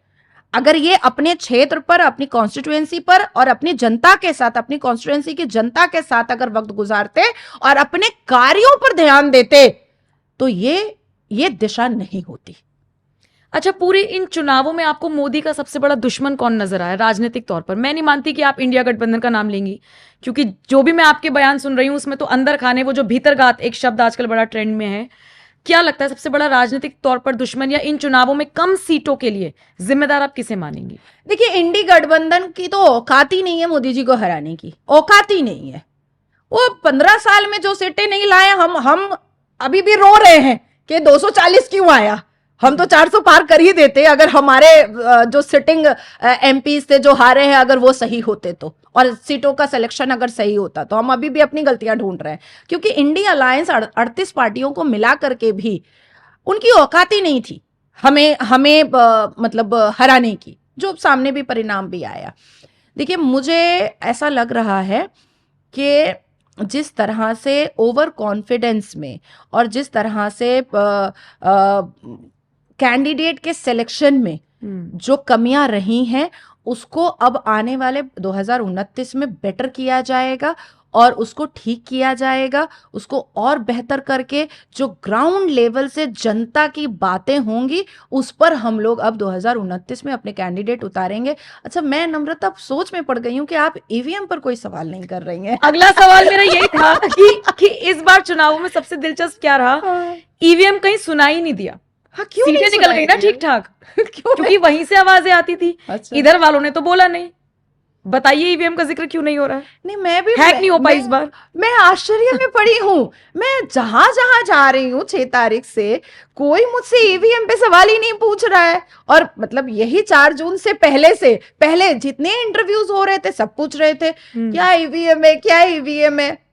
अगर ये अपने क्षेत्र पर, अपनी कॉन्स्टिट्यूएंसी पर और अपनी जनता के साथ, अपनी कॉन्स्टिट्यूएंसी की जनता के साथ अगर वक्त गुजारते और अपने कार्यों पर ध्यान देते, तो ये दिशा नहीं होती। अच्छा, पूरे इन चुनावों में आपको मोदी का सबसे बड़ा दुश्मन कौन नजर आया राजनीतिक तौर पर? मैं नहीं मानती कि आप इंडिया गठबंधन का नाम लेंगी, क्योंकि जो भी मैं आपके बयान सुन रही हूं उसमें तो अंदर खाने, वो जो भीतरगात एक शब्द आजकल बड़ा ट्रेंड में है, क्या लगता है सबसे बड़ा राजनीतिक तौर पर दुश्मन, या इन चुनावों में कम सीटों के लिए जिम्मेदार आप किसे मानेंगी? देखिए, इंडी गठबंधन की तो औकात ही नहीं है मोदी जी को हराने की, औकात ही नहीं है। वो 15 साल में जो सीटें नहीं लाए, हम अभी भी रो रहे हैं कि 240 क्यों आया। हम तो 400 पार कर ही देते अगर हमारे जो सिटिंग एमपीज थे जो हारे हैं अगर वो सही होते तो, और सीटों का सिलेक्शन अगर सही होता तो। हम अभी भी अपनी गलतियां ढूंढ रहे हैं क्योंकि इंडिया अलायंस 38 पार्टियों को मिला करके भी उनकी औकात ही नहीं थी हमें हमें मतलब हराने की, जो सामने भी परिणाम भी आया। देखिए मुझे ऐसा लग रहा है कि जिस तरह से ओवर कॉन्फिडेंस में और जिस तरह से कैंडिडेट के सिलेक्शन में जो कमियां रही हैं उसको अब आने वाले 2029 में बेटर किया जाएगा और उसको ठीक किया जाएगा, उसको और बेहतर करके जो ग्राउंड लेवल से जनता की बातें होंगी उस पर हम लोग अब 2029 में अपने कैंडिडेट उतारेंगे। अच्छा, मैं नम्रता सोच में पड़ गई हूँ कि आप ईवीएम पर कोई सवाल नहीं कर रही हैं। अगला सवाल मेरा यही था कि इस बार चुनावों में सबसे दिलचस्प क्या रहा, ईवीएम कहीं सुनाई नहीं दिया। हाँ, क्यों सीटें निकल गई ना ठीक ठाक क्योंकि वहीं से आवाजें आती थी। अच्छा। इधर वालों ने तो बोला नहीं। बताइए ईवीएम का जिक्र क्यों नहीं हो रहा है? नहीं, मैं भी हैक नहीं हो पाई इस बार। मैं आश्चर्य में पड़ी हूँ। मैं जहां जहां जा रही हूँ 6 तारीख से कोई मुझसे ईवीएम पे सवाल ही नहीं पूछ रहा है। और मतलब यही 4 जून से पहले जितने इंटरव्यूज हो रहे थे सब पूछ रहे थे क्या ईवीएम है, क्या ईवीएम है।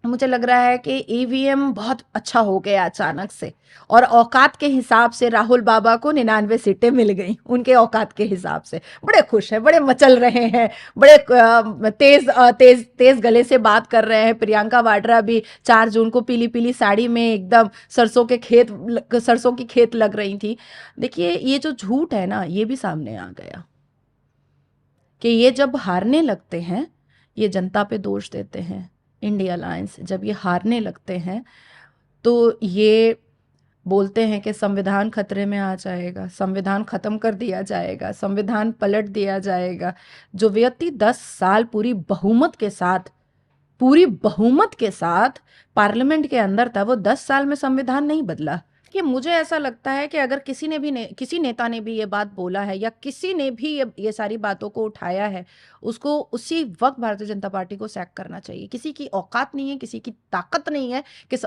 मुझे लग रहा है कि ईवीएम बहुत अच्छा हो गया अचानक से, और औकात के हिसाब से राहुल बाबा को 99 सीटें मिल गई उनके औकात के हिसाब से। बड़े खुश हैं, बड़े मचल रहे हैं, बड़े तेज गले से बात कर रहे हैं। प्रियंका वाड्रा भी 4 जून को पीली पीली साड़ी में एकदम सरसों की खेत लग रही थी। देखिए ये जो झूठ है ना ये भी सामने आ गया कि ये जब हारने लगते हैं ये जनता पे दोष देते हैं। इंडिया अलायंस जब ये हारने लगते हैं तो ये बोलते हैं कि संविधान खतरे में आ जाएगा, संविधान खत्म कर दिया जाएगा, संविधान पलट दिया जाएगा। जो व्यक्ति 10 साल पूरी बहुमत के साथ पार्लियामेंट के अंदर था वो 10 साल में संविधान नहीं बदला। कि मुझे ऐसा लगता है कि अगर किसी नेता ने भी ये बात बोला है या किसी ने भी ये सारी बातों को उठाया है उसको उसी वक्त भारतीय जनता पार्टी को सैक करना चाहिए। किसी की औकात नहीं है, किसी की ताकत नहीं है कि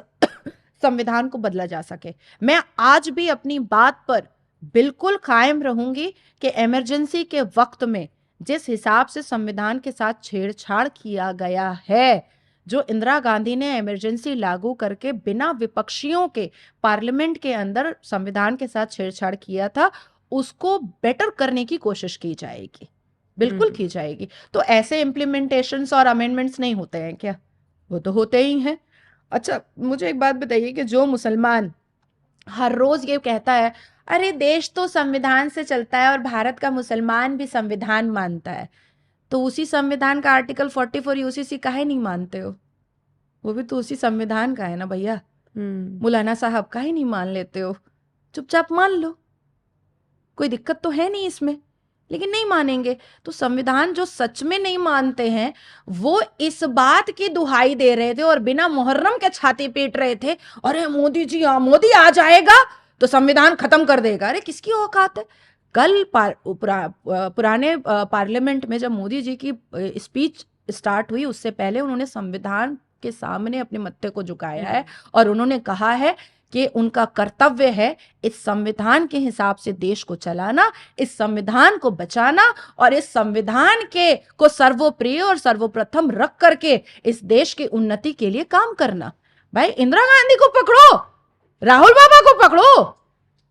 संविधान को बदला जा सके। मैं आज भी अपनी बात पर बिल्कुल कायम रहूंगी कि इमरजेंसी के वक्त में जिस हिसाब से संविधान के साथ छेड़छाड़ किया गया है, जो इंदिरा गांधी ने इमरजेंसी लागू करके बिना विपक्षियों के पार्लियामेंट के अंदर संविधान के साथ छेड़छाड़ किया था, उसको बेटर करने की कोशिश की जाएगी, बिल्कुल की जाएगी। तो ऐसे इम्प्लीमेंटेशंस और अमेंडमेंट्स नहीं होते हैं क्या? वो तो होते ही हैं। अच्छा, मुझे एक बात बताइए कि जो मुसलमान हर रोज ये कहता है अरे देश तो संविधान से चलता है और भारत का मुसलमान भी संविधान मानता है, तो उसी संविधान का आर्टिकल 44 यूसीसी काहे नहीं मानते हो? वो भी तो उसी संविधान का है ना भैया। मौलाना साहब काहे नहीं मान लेते हो? चुपचाप मान लो, कोई दिक्कत तो है नहीं इसमें, लेकिन नहीं मानेंगे। तो संविधान जो सच में नहीं मानते हैं वो इस बात की दुहाई दे रहे थे और बिना मुहर्रम के छाती पीट रहे थे, अरे मोदी जी मोदी आ जाएगा तो संविधान खत्म कर देगा। अरे किसकी औकात है? कल पुराने पार्लियामेंट में जब मोदी जी की स्पीच स्टार्ट हुई उससे पहले उन्होंने संविधान के सामने अपने मत्थे को झुकाया है और उन्होंने कहा है कि उनका कर्तव्य है इस संविधान के हिसाब से देश को चलाना, इस संविधान को बचाना और इस संविधान के को सर्वोप्रिय और सर्वप्रथम रख करके इस देश की उन्नति के लिए काम करना। भाई इंदिरा गांधी को पकड़ो, राहुल बाबा को पकड़ो,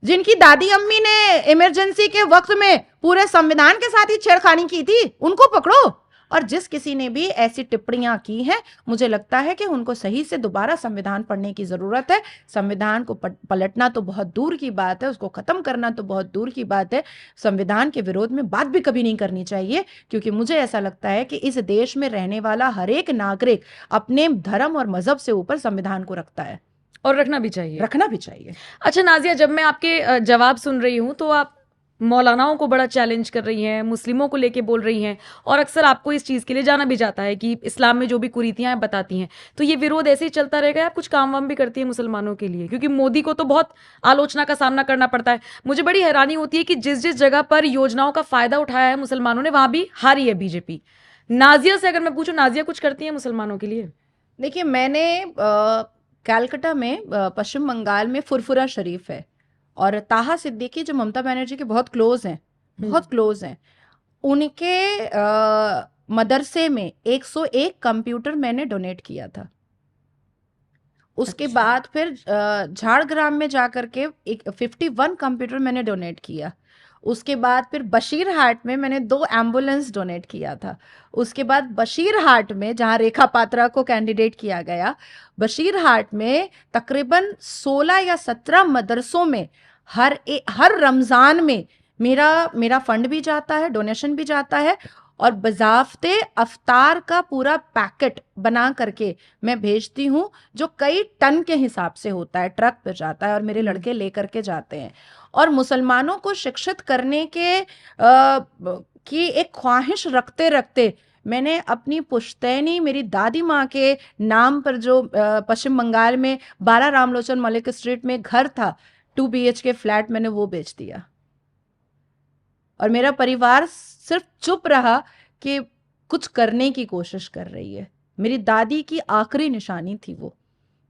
जिनकी दादी अम्मी ने इमरजेंसी के वक्त में पूरे संविधान के साथ ही छेड़खानी की थी, उनको पकड़ो। और जिस किसी ने भी ऐसी टिप्पणियां की हैं मुझे लगता है कि उनको सही से दोबारा संविधान पढ़ने की जरूरत है। संविधान को पलटना तो बहुत दूर की बात है, उसको खत्म करना तो बहुत दूर की बात है। संविधान के विरोध में बात भी कभी नहीं करनी चाहिए, क्योंकि मुझे ऐसा लगता है कि इस देश में रहने वाला हर एक नागरिक अपने धर्म और मजहब से ऊपर संविधान को रखता है और रखना भी चाहिए। अच्छा नाजिया, जब मैं आपके जवाब सुन रही हूं तो आप मौलानाओं को बड़ा चैलेंज कर रही हैं, मुस्लिमों को लेके बोल रही हैं और अक्सर आपको इस चीज़ के लिए जाना भी जाता है कि इस्लाम में जो भी कुरीतियां बताती हैं। तो ये विरोध ऐसे ही चलता रहेगा? आप कुछ काम वाम भी करती है मुसलमानों के लिए? क्योंकि मोदी को तो बहुत आलोचना का सामना करना पड़ता है। मुझे बड़ी हैरानी होती है कि जिस जिस जगह पर योजनाओं का फायदा उठाया है मुसलमानों ने वहां भी हारी है बीजेपी। नाजिया से अगर मैं पूछूं, नाजिया कुछ करती है मुसलमानों के लिए? देखिए, मैंने कैलकाटा में पश्चिम बंगाल में फुरफुरा शरीफ है और ताहा सिद्दीकी जो ममता बनर्जी के बहुत क्लोज हैं, बहुत क्लोज हैं, उनके मदरसे में 101 कंप्यूटर मैंने डोनेट किया था। उसके अच्छा। बाद फिर झाड़ग्राम में जाकर के 51 कंप्यूटर मैंने डोनेट किया। उसके बाद फिर बशीरहाट में मैंने 2 एम्बुलेंस डोनेट किया था। उसके बाद बशीरहाट में, जहां रेखा पात्रा को कैंडिडेट किया गया, बशीरहाट में तकरीबन 16 या 17 मदरसों में हर रमज़ान में मेरा फंड भी जाता है, डोनेशन भी जाता है, और बज़ाफ्ते अफ्तार का पूरा पैकेट बना करके मैं भेजती हूँ, जो कई टन के हिसाब से होता है, ट्रक पे जाता है और मेरे लड़के लेकर के जाते हैं। और मुसलमानों को शिक्षित करने की एक ख्वाहिश रखते रखते मैंने अपनी पुश्तैनी, मेरी दादी माँ के नाम पर जो पश्चिम बंगाल में 12 रामलोचन मलिक स्ट्रीट में घर था, 2 BHK फ्लैट, मैंने वो बेच दिया। और मेरा परिवार सिर्फ चुप रहा कि कुछ करने की कोशिश कर रही है। मेरी दादी की आखिरी निशानी थी वो,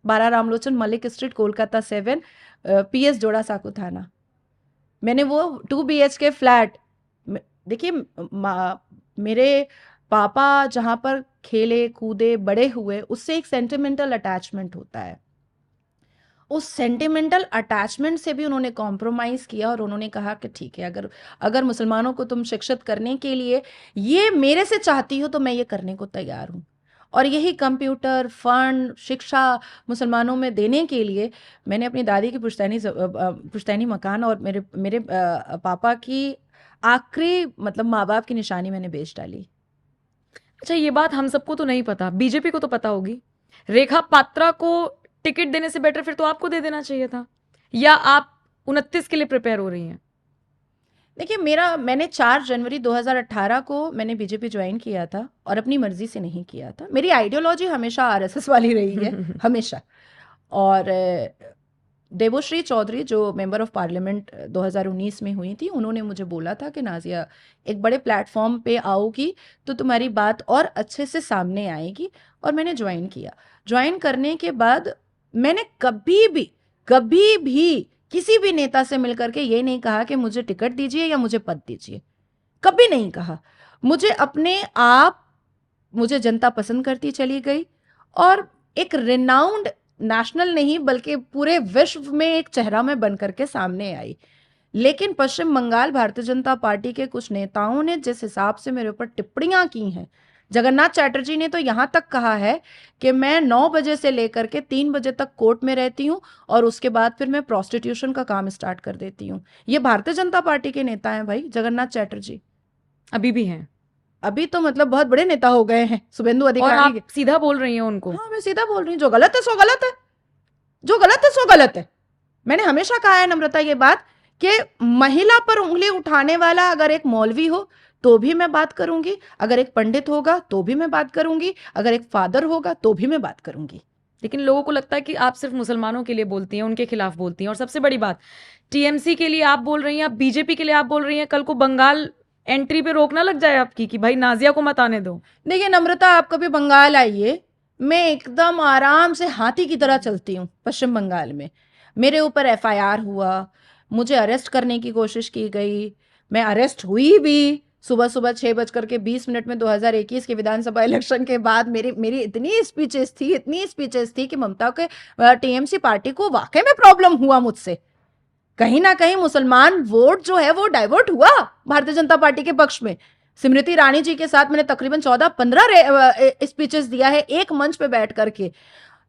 12 रामलोचन मलिक स्ट्रीट, कोलकाता 7, PS जोड़ा साकू थाना। मैंने वो 2 BHK फ्लैट, देखिए मेरे पापा जहाँ पर खेले कूदे बड़े हुए, उससे एक सेंटिमेंटल अटैचमेंट होता है। उस सेंटिमेंटल अटैचमेंट से भी उन्होंने कॉम्प्रोमाइज़ किया और उन्होंने कहा कि ठीक है, अगर मुसलमानों को तुम शिक्षित करने के लिए ये मेरे से चाहती हो तो मैं ये करने को तैयार हूँ। और यही कंप्यूटर, फंड, शिक्षा मुसलमानों में देने के लिए मैंने अपनी दादी की पुश्तैनी मकान और मेरे पापा की आखिरी, मतलब माँ बाप की निशानी मैंने बेच डाली। अच्छा, ये बात हम सबको तो नहीं पता, बीजेपी को तो पता होगी। रेखा पात्रा को टिकट देने से बेटर फिर तो आपको दे देना चाहिए था, या आप 29 के लिए प्रिपेयर हो रही हैं? देखिए, मैंने 4 जनवरी 2018 को मैंने बीजेपी ज्वाइन किया था और अपनी मर्जी से नहीं किया था। मेरी आइडियोलॉजी हमेशा RSS वाली रही है, हमेशा। और देवोश्री चौधरी जो मेंबर ऑफ पार्लियामेंट 2019 में हुई थी, उन्होंने मुझे बोला था कि नाजिया, एक बड़े प्लेटफॉर्म पे आओगी तो तुम्हारी बात और अच्छे से सामने आएगी। और मैंने ज्वाइन किया। ज्वाइन करने के बाद मैंने कभी भी किसी भी नेता से मिलकर के ये नहीं कहा कि मुझे टिकट दीजिए या मुझे पद दीजिए, कभी नहीं कहा। मुझे अपने आप, मुझे जनता पसंद करती चली गई और एक रिनाउंड, नेशनल नहीं बल्कि पूरे विश्व में एक चेहरा में बन करके सामने आई। लेकिन पश्चिम बंगाल भारतीय जनता पार्टी के कुछ नेताओं ने जिस हिसाब से मेरे ऊपर टिप्पणियां की हैं, जगन्नाथ चैटर्जी ने तो यहाँ तक कहा है कि मैं 9 बजे से लेकर के 3 बजे तक कोर्ट में रहती हूँ और उसके बाद फिर मैं प्रोस्टिट्यूशन का काम स्टार्ट कर देती हूँ। ये भारतीय जनता पार्टी के नेता हैं भाई, जगन्नाथ चैटर्जी। अभी भी हैं? अभी तो मतलब बहुत बड़े नेता हो गए हैं, शुभेंदु और अधिकारी। आप सीधा बोल रही हैं उनको? हाँ, मैं सीधा बोल रही हूँ, जो गलत है सो गलत है, जो गलत है सो गलत है। मैंने हमेशा कहा है नम्रता ये बात कि महिला पर उंगली उठाने वाला अगर एक मौलवी हो तो भी मैं बात करूंगी, अगर एक पंडित होगा तो भी मैं बात करूंगी, अगर एक फादर होगा तो भी मैं बात करूंगी। लेकिन लोगों को लगता है कि आप सिर्फ मुसलमानों के लिए बोलती हैं, उनके खिलाफ बोलती हैं। और सबसे बड़ी बात, TMC के लिए आप बोल रही हैं, आप बीजेपी के लिए आप बोल रही हैं, कल को बंगाल एंट्री पे रोक ना लग जाए आपकी कि भाई नाजिया को मत आने दो। देखिए नम्रता, आप कभी बंगाल आइए, मैं एकदम आराम से हाथी की तरह चलती हूँ। पश्चिम बंगाल में मेरे ऊपर FIR हुआ, मुझे अरेस्ट करने की कोशिश की गई, मैं अरेस्ट हुई भी। सुबह 6:20 में 2021 के विधानसभा इलेक्शन के बाद मेरी इतनी स्पीचेस थी कि ममता के TMC पार्टी को वाकई में प्रॉब्लम हुआ मुझसे। कहीं ना कहीं मुसलमान वोट जो है वो डाइवर्ट हुआ भारतीय जनता पार्टी के पक्ष में। स्मृति ईरानी जी के साथ मैंने तकरीबन 14-15 स्पीचेस दिया है एक मंच पे बैठ करके।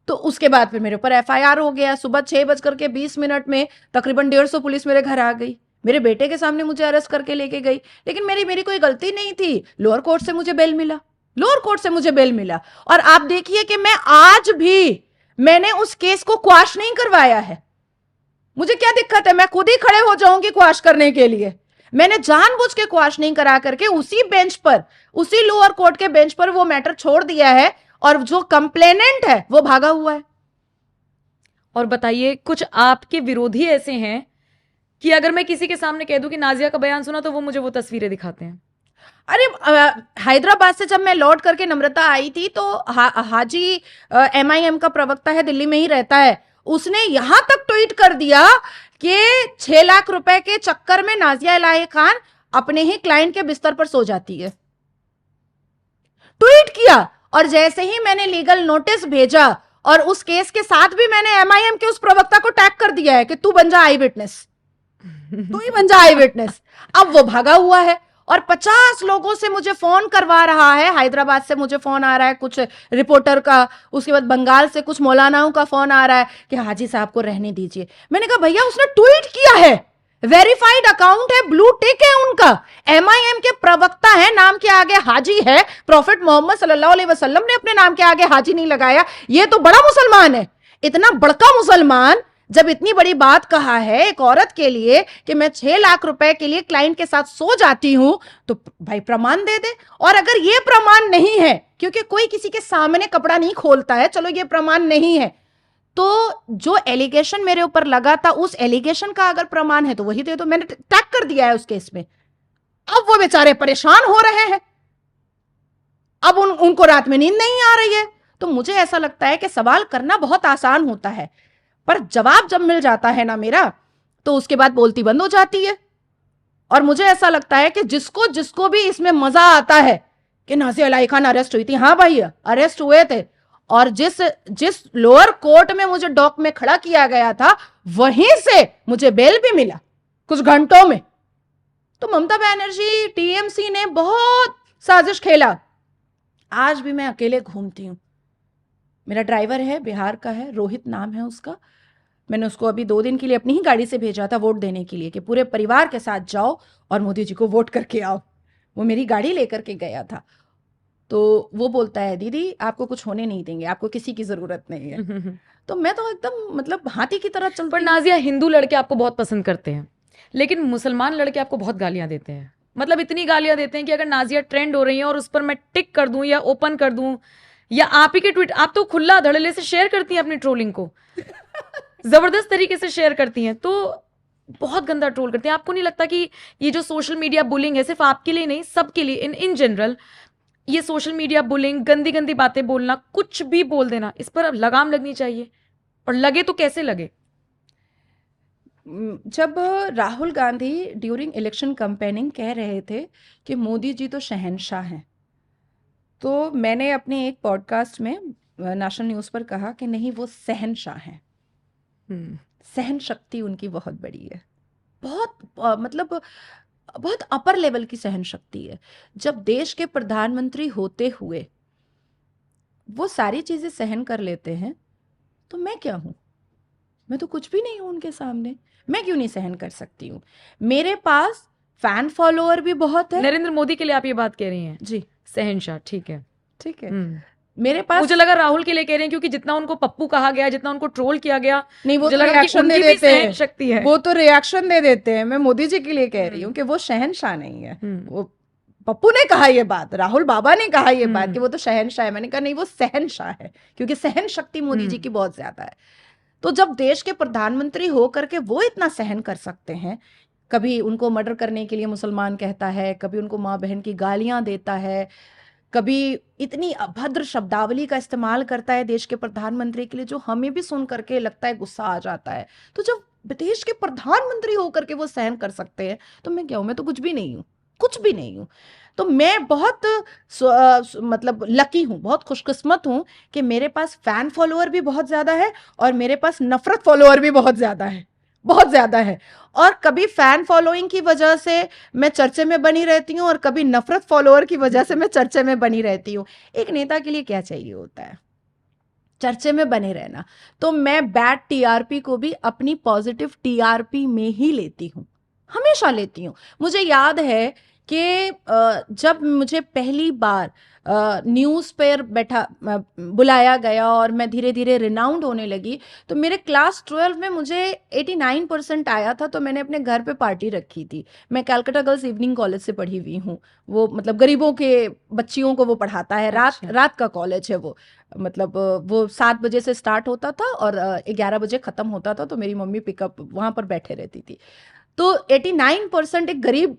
तो उसके बाद फिर मेरे ऊपर FIR हो गया। सुबह 6:20 में तकरीबन 150 पुलिस मेरे घर आ गई, मेरे बेटे के सामने मुझे अरेस्ट करके लेके गई। लेकिन मेरी कोई गलती नहीं थी। लोअर कोर्ट से मुझे बेल मिला। और आप देखिए कि मैं आज भी, मैंने उस केस को क्वाश नहीं करवाया है। मुझे क्या दिक्कत है, मैं खुद ही खड़े हो जाऊंगी क्वाश करने के लिए। मैंने जानबूझ के क्वाश नहीं करा करके उसी बेंच पर, उसी लोअर कोर्ट के बेंच पर वो मैटर छोड़ दिया है और जो कंप्लेनेंट है वो भागा हुआ है। और बताइए, कुछ आपके विरोधी ऐसे हैं कि अगर मैं किसी के सामने कह दूं कि नाजिया का बयान सुना तो वो मुझे वो तस्वीरें दिखाते हैं। अरे हैदराबाद से जब मैं लौट करके नम्रता आई थी तो हाजी MIM का प्रवक्ता है, दिल्ली में ही रहता है, उसने यहां तक ट्वीट कर दिया कि 6 लाख रुपए के चक्कर में नाजिया इलाही खान अपने ही क्लाइंट के बिस्तर पर सो जाती है। ट्वीट किया, और जैसे ही मैंने लीगल नोटिस भेजा और उस केस के साथ भी मैंने एमआईएम के उस प्रवक्ता को टैग कर दिया है कि तू बन जा आई विटनेस, तू ही बन जा आई विटनेस। अब वो भागा हुआ है और 50 लोगों से मुझे फोन करवा रहा है। हैदराबाद से मुझे फोन आ रहा है कुछ रिपोर्टर का, उसके बाद बंगाल से कुछ मौलानाओं का फोन आ रहा है कि हाजी साहब को रहने दीजिए। मैंने कहा भैया उसने ट्वीट किया है, वेरीफाइड अकाउंट है, ब्लू टिक है उनका, एमआईएम के प्रवक्ता है, नाम के आगे हाजी है। प्रॉफिट मोहम्मद सल्लल्लाहु अलैहि वसल्लम ने अपने नाम के आगे हाजी नहीं लगाया। ये तो बड़ा मुसलमान है, इतना बड़का मुसलमान जब इतनी बड़ी बात कहा है एक औरत के लिए कि मैं 6 लाख रुपए के लिए क्लाइंट के साथ सो जाती हूं, तो भाई प्रमाण दे दे। और अगर ये प्रमाण नहीं है, क्योंकि कोई किसी के सामने कपड़ा नहीं खोलता है, चलो ये प्रमाण नहीं है, तो जो एलिगेशन मेरे ऊपर लगा था उस एलिगेशन का अगर प्रमाण है तो वही दे दो। मैंने टैग कर दिया है उस केस में। अब वो बेचारे परेशान हो रहे हैं, अब उनको रात में नींद नहीं आ रही है। तो मुझे ऐसा लगता है कि सवाल करना बहुत आसान होता है, पर जवाब जब मिल जाता है ना मेरा, तो उसके बाद बोलती बंद हो जाती है। और मुझे ऐसा लगता है कि जिसको जिसको भी इसमें मजा आता है कि नाज़िया इलाही खान अरेस्ट हुई थी, हाँ भाई अरेस्ट हुए थे, और जिस लोअर कोर्ट में मुझे डॉक में खड़ा किया गया था वहीं से मुझे बेल भी मिला कुछ घंटों में। तो ममता बनर्जी, टीएमसी ने बहुत साजिश खेला। आज भी मैं अकेले घूमती हूं। मेरा ड्राइवर है, बिहार का है, रोहित नाम है उसका। मैंने उसको अभी 2 दिन के लिए अपनी ही गाड़ी से भेजा था वोट देने के लिए कि पूरे परिवार के साथ जाओ और मोदी जी को वोट करके आओ। वो मेरी गाड़ी लेकर के गया था। तो वो बोलता है दीदी आपको कुछ होने नहीं देंगे, आपको किसी की जरूरत नहीं है। तो मैं तो एकदम मतलब हाथी की तरह चलती पर हूँ। नाजिया, हिंदू लड़के आपको बहुत पसंद करते हैं, लेकिन मुसलमान लड़के आपको बहुत गालियां देते हैं। मतलब इतनी गालियां देते हैं कि अगर नाजिया ट्रेंड हो रही है और उस पर मैं टिक कर दूं या ओपन कर दूं, या आप ही के ट्वीट, आप तो खुला धड़ल्ले से शेयर करती हैं अपनी ट्रोलिंग को, जबरदस्त तरीके से शेयर करती हैं, तो बहुत गंदा ट्रोल करते हैं। आपको नहीं लगता कि ये जो सोशल मीडिया बुलिंग है, सिर्फ आपके लिए नहीं, सबके लिए, इन जनरल, ये सोशल मीडिया बुलिंग, गंदी गंदी बातें बोलना, कुछ भी बोल देना, इस पर अब लगाम लगनी चाहिए, और लगे तो कैसे लगे? जब Rahul Gandhi during election campaigning कह रहे थे कि मोदी जी तो शहंशाह हैं, तो मैंने अपने एक पॉडकास्ट में नेशनल न्यूज़ पर कहा कि नहीं, वो सहनशाह हैं। सहन शक्ति उनकी बहुत बड़ी है, बहुत मतलब बहुत अपर लेवल की सहन शक्ति है। जब देश के प्रधानमंत्री होते हुए वो सारी चीजें सहन कर लेते हैं, तो मैं क्या हूं? मैं तो कुछ भी नहीं हूं उनके सामने। मैं क्यों नहीं सहन कर सकती हूँ? मेरे पास फैन फॉलोअर भी बहुत है। नरेंद्र मोदी के लिए आप ये बात कह रही हैं? जी, शहंशाह, ठीक है। ठीक है। मेरे पास, मुझे लगा राहुल के लिए कह रहे हैं, क्योंकि जितना उनको पप्पू कहा गया, जितना उनको ट्रोल किया गया, नहीं, वो मुझे तो लगा कि रिएक्शन दे उनकी भी देते हैं। शक्ति है। वो तो रिएक्शन दे देते हैं। मैं मोदी जी के लिए कह रही हूँ कि वो शहंशाह नहीं है। वो पप्पू ने कहा ये बात, राहुल बाबा ने कहा ये बात कि वो तो शहंशाह है। मैंने कहा नहीं, वो सहनशाह है, क्योंकि सहन शक्ति मोदी जी की बहुत ज्यादा है। तो जब देश के प्रधानमंत्री हो करके वो इतना सहन कर सकते हैं, कभी उनको मर्डर करने के लिए मुसलमान कहता है, कभी उनको माँ बहन की गालियां देता है, कभी इतनी अभद्र शब्दावली का इस्तेमाल करता है देश के प्रधानमंत्री के लिए, जो हमें भी सुन करके लगता है गुस्सा आ जाता है। तो जब देश के प्रधानमंत्री होकर के वो सहन कर सकते हैं, तो मैं क्या हूं? मैं तो कुछ भी नहीं हूं, कुछ भी नहीं हूं। तो मैं बहुत मतलब लकी हूं, बहुत खुशकिस्मत हूं कि मेरे पास फैन फॉलोअर भी बहुत ज्यादा है और मेरे पास नफरत फॉलोअर भी बहुत ज्यादा है, बहुत ज्यादा है। और कभी फैन फॉलोइंग की वजह से मैं चर्चे में बनी रहती हूँ और कभी नफरत फॉलोअर की वजह से मैं चर्चे में बनी रहती हूँ। एक नेता के लिए क्या चाहिए होता है? चर्चे में बने रहना। तो मैं बैड टीआरपी को भी अपनी पॉजिटिव टीआरपी में ही लेती हूँ, हमेशा लेती हूँ। मुझे याद है कि जब मुझे पहली बार न्यूज़ पर बुलाया गया और मैं धीरे धीरे रिनाउंड होने लगी, तो मेरे क्लास 12 में मुझे 89% आया था। तो मैंने अपने घर पे पार्टी रखी थी। मैं कैलकाटा गर्ल्स इवनिंग कॉलेज से पढ़ी हुई हूँ। वो मतलब गरीबों के बच्चियों को वो पढ़ाता है, रात का कॉलेज है वो। मतलब वो 7 बजे से स्टार्ट होता था और 11 बजे ख़त्म होता था। तो मेरी मम्मी पिकअप वहाँ पर बैठे रहती थी। तो 89% एक गरीब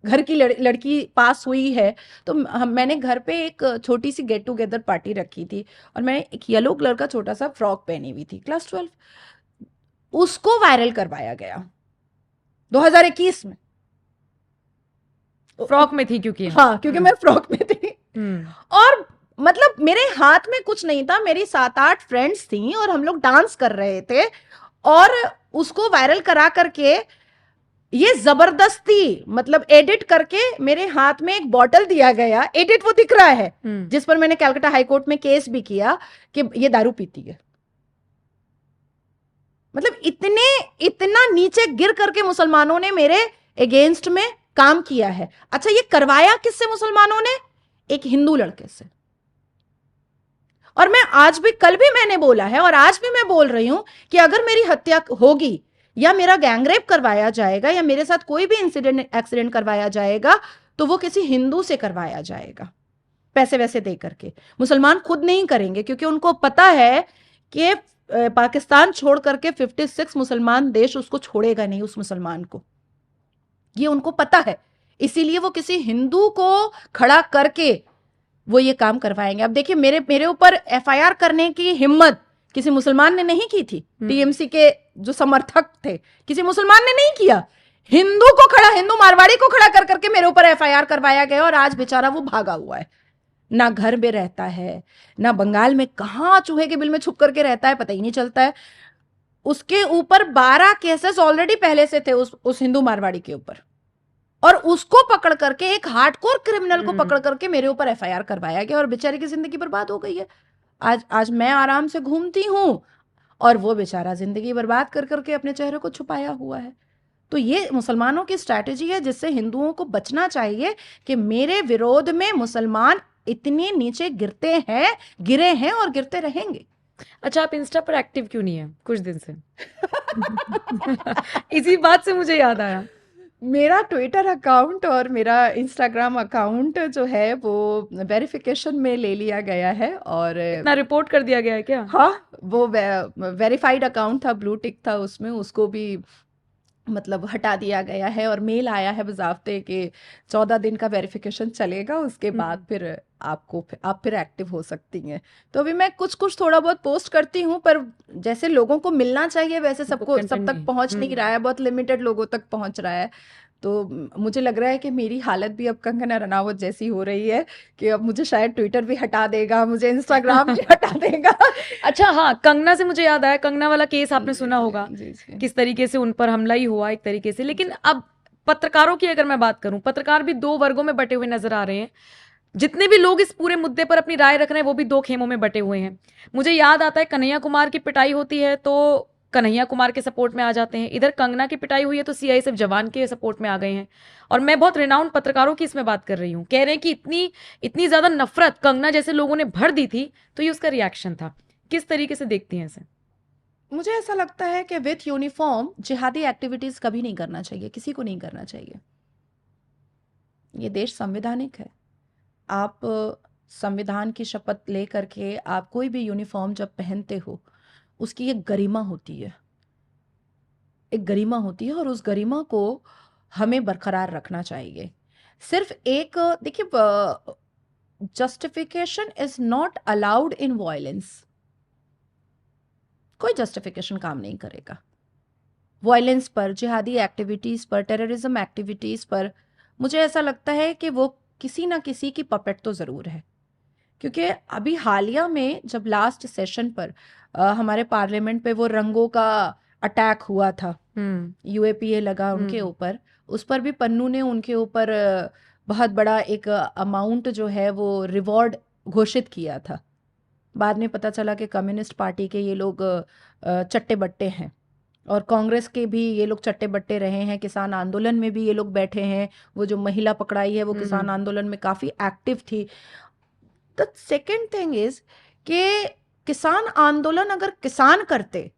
घर की लड़की पास हुई है। तो मैंने घर पे एक छोटी सी गेट टुगेदर पार्टी रखी थी और मैंने एक येलो कलर का छोटा सा फ्रॉक पहनी हुई थी, क्लास 12। उसको वायरल करवाया गया 2021 में। फ्रॉक में थी क्योंकि हाँ, क्योंकि मैं फ्रॉक में थी। और मतलब मेरे हाथ में कुछ नहीं था, मेरी 7-8 फ्रेंड्स थी और हम लोग डांस कर रहे थे और उसको वायरल करा करके ये जबरदस्ती मतलब एडिट करके मेरे हाथ में एक बॉटल दिया गया, एडिट वो दिख रहा है, जिस पर मैंने कलकत्ता हाईकोर्ट में केस भी किया कि ये दारू पीती है। मतलब इतना नीचे गिर करके मुसलमानों ने मेरे अगेंस्ट में काम किया है। अच्छा, ये करवाया किससे मुसलमानों ने? एक हिंदू लड़के से। और मैं आज भी, कल भी मैंने बोला है और आज भी मैं बोल रही हूं कि अगर मेरी हत्या होगी या मेरा गैंगरेप करवाया जाएगा या मेरे साथ कोई भी एक्सीडेंट करवाया जाएगा तो वो किसी हिंदू से करवाया जाएगा, पैसे वैसे दे करके। मुसलमान खुद नहीं करेंगे क्योंकि उनको पता है कि पाकिस्तान छोड़ करके 56 मुसलमान देश उसको छोड़ेगा नहीं, उस मुसलमान को, ये उनको पता है। इसीलिए वो किसी हिंदू को खड़ा करके वो ये काम करवाएंगे। अब देखिए, मेरे ऊपर एफआईआर करने की हिम्मत किसी मुसलमान ने नहीं की थी। टीएमसी के जो समर्थक थे, किसी मुसलमान ने नहीं किया। हिंदू मारवाड़ी को खड़ा कर करके मेरे ऊपर एफआईआर करवाया गया और आज बेचारा वो भागा हुआ है, ना घर में रहता है, ना बंगाल में कहां चूहे के बिल में छुप करके रहता है, पता ही नहीं चलता है। उसके ऊपर 12 केसेस ऑलरेडी पहले से थे उस हिंदू मारवाड़ी के ऊपर, और उसको पकड़ करके, एक हार्डकोर क्रिमिनल को पकड़ करके मेरे ऊपर एफआईआर करवाया गया और बेचारे की जिंदगी बर्बाद हो गई है। आज मैं आराम से घूमती हूं और वो बेचारा जिंदगी बर्बाद कर करके अपने चेहरे को छुपाया हुआ है। तो ये मुसलमानों की स्ट्रैटेजी है जिससे हिंदुओं को बचना चाहिए कि मेरे विरोध में मुसलमान इतने नीचे गिरे हैं और गिरते रहेंगे। अच्छा, आप इंस्टा पर एक्टिव क्यों नहीं है कुछ दिन से? इसी बात से मुझे याद आया, मेरा ट्विटर अकाउंट और मेरा इंस्टाग्राम अकाउंट जो है वो वेरिफिकेशन में ले लिया गया है और इतना रिपोर्ट कर दिया गया है क्या? हाँ, वो वेरीफाइड अकाउंट था, ब्लू टिक था उसमें, उसको भी मतलब हटा दिया गया है और मेल आया है बज़ाब्ते कि 14 दिन का वेरिफिकेशन चलेगा, उसके बाद फिर आप फिर एक्टिव हो सकती हैं। तो अभी मैं कुछ थोड़ा बहुत पोस्ट करती हूँ, पर जैसे लोगों को मिलना चाहिए वैसे सब content तक नहीं। पहुंच नहीं रहा है, बहुत लिमिटेड लोगों तक पहुंच रहा है। तो मुझे लग रहा है कि मेरी हालत भी अब कंगना रनावत जैसी हो रही है कि अब मुझे शायद ट्विटर भी हटा देगा, मुझे इंस्टाग्राम भी हटा देगा। अच्छा, हाँ, कंगना से मुझे याद आया, कंगना वाला केस आपने सुना होगा, जी जी। किस तरीके से उन पर हमला ही हुआ एक तरीके से। लेकिन अब पत्रकारों की अगर मैं बात करूं, पत्रकार भी दो वर्गों में बटे हुए नजर आ रहे हैं। जितने भी लोग इस पूरे मुद्दे पर अपनी राय रख रहे हैं वो भी दो खेमों में बटे हुए हैं। मुझे याद आता है कन्हैया कुमार की पिटाई होती है तो कन्हैया कुमार के सपोर्ट में आ जाते हैं, इधर कंगना की पिटाई हुई है तो सीआईएसएफ जवान के सपोर्ट में आ गए हैं। और मैं बहुत रिनाउंड पत्रकारों की इसमें बात कर रही हूँ, कह रहे हैं कि इतनी ज्यादा नफरत कंगना जैसे लोगों ने भर दी थी तो ये उसका रिएक्शन था। किस तरीके से देखती हैं इसे? मुझे ऐसा लगता है कि विथ यूनिफॉर्म जिहादी एक्टिविटीज कभी नहीं करना चाहिए, किसी को नहीं करना चाहिए। ये देश संवैधानिक है। आप संविधान की शपथ ले करके आप कोई भी यूनिफॉर्म जब पहनते हो, उसकी एक गरिमा होती है, एक गरिमा होती है और उस गरिमा को हमें बरकरार रखना चाहिए। सिर्फ एक देखिए, justification is not allowed in violence. कोई जस्टिफिकेशन काम नहीं करेगा वायलेंस पर, जिहादी एक्टिविटीज पर, टेररिज्म एक्टिविटीज पर। मुझे ऐसा लगता है कि वो किसी ना किसी की पपेट तो जरूर है, क्योंकि अभी हालिया में जब लास्ट सेशन पर हमारे पार्लियामेंट पे वो रंगों का अटैक हुआ था, यूएपीए लगा उनके ऊपर, उस पर भी पन्नू ने उनके ऊपर बहुत बड़ा एक अमाउंट जो है वो रिवॉर्ड घोषित किया था। बाद में पता चला कि कम्युनिस्ट पार्टी के ये लोग चट्टे बट्टे हैं और कांग्रेस के भी ये लोग चट्टे बट्टे रहे हैं। किसान आंदोलन में भी ये लोग बैठे हैं। वो जो महिला पकड़ाई है वो किसान आंदोलन में काफी एक्टिव थी। द सेकेंड थिंग इज कि किसान आंदोलन अगर किसान करते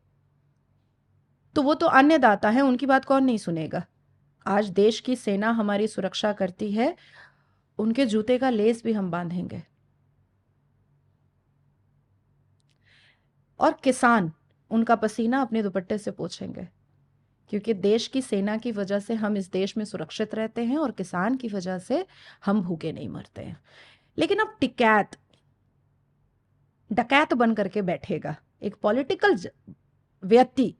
तो वो तो अन्नदाता है, उनकी बात कौन नहीं सुनेगा। आज देश की सेना हमारी सुरक्षा करती है, उनके जूते का लेस भी हम बांधेंगे। और किसान उनका पसीना अपने दुपट्टे से पोंछेंगे, क्योंकि देश की सेना की वजह से हम इस देश में सुरक्षित रहते हैं और किसान की वजह से हम भूखे नहीं मरते हैं। लेकिन अब डकैत बन करके बैठेगा एक पॉलिटिकल व्यक्ति,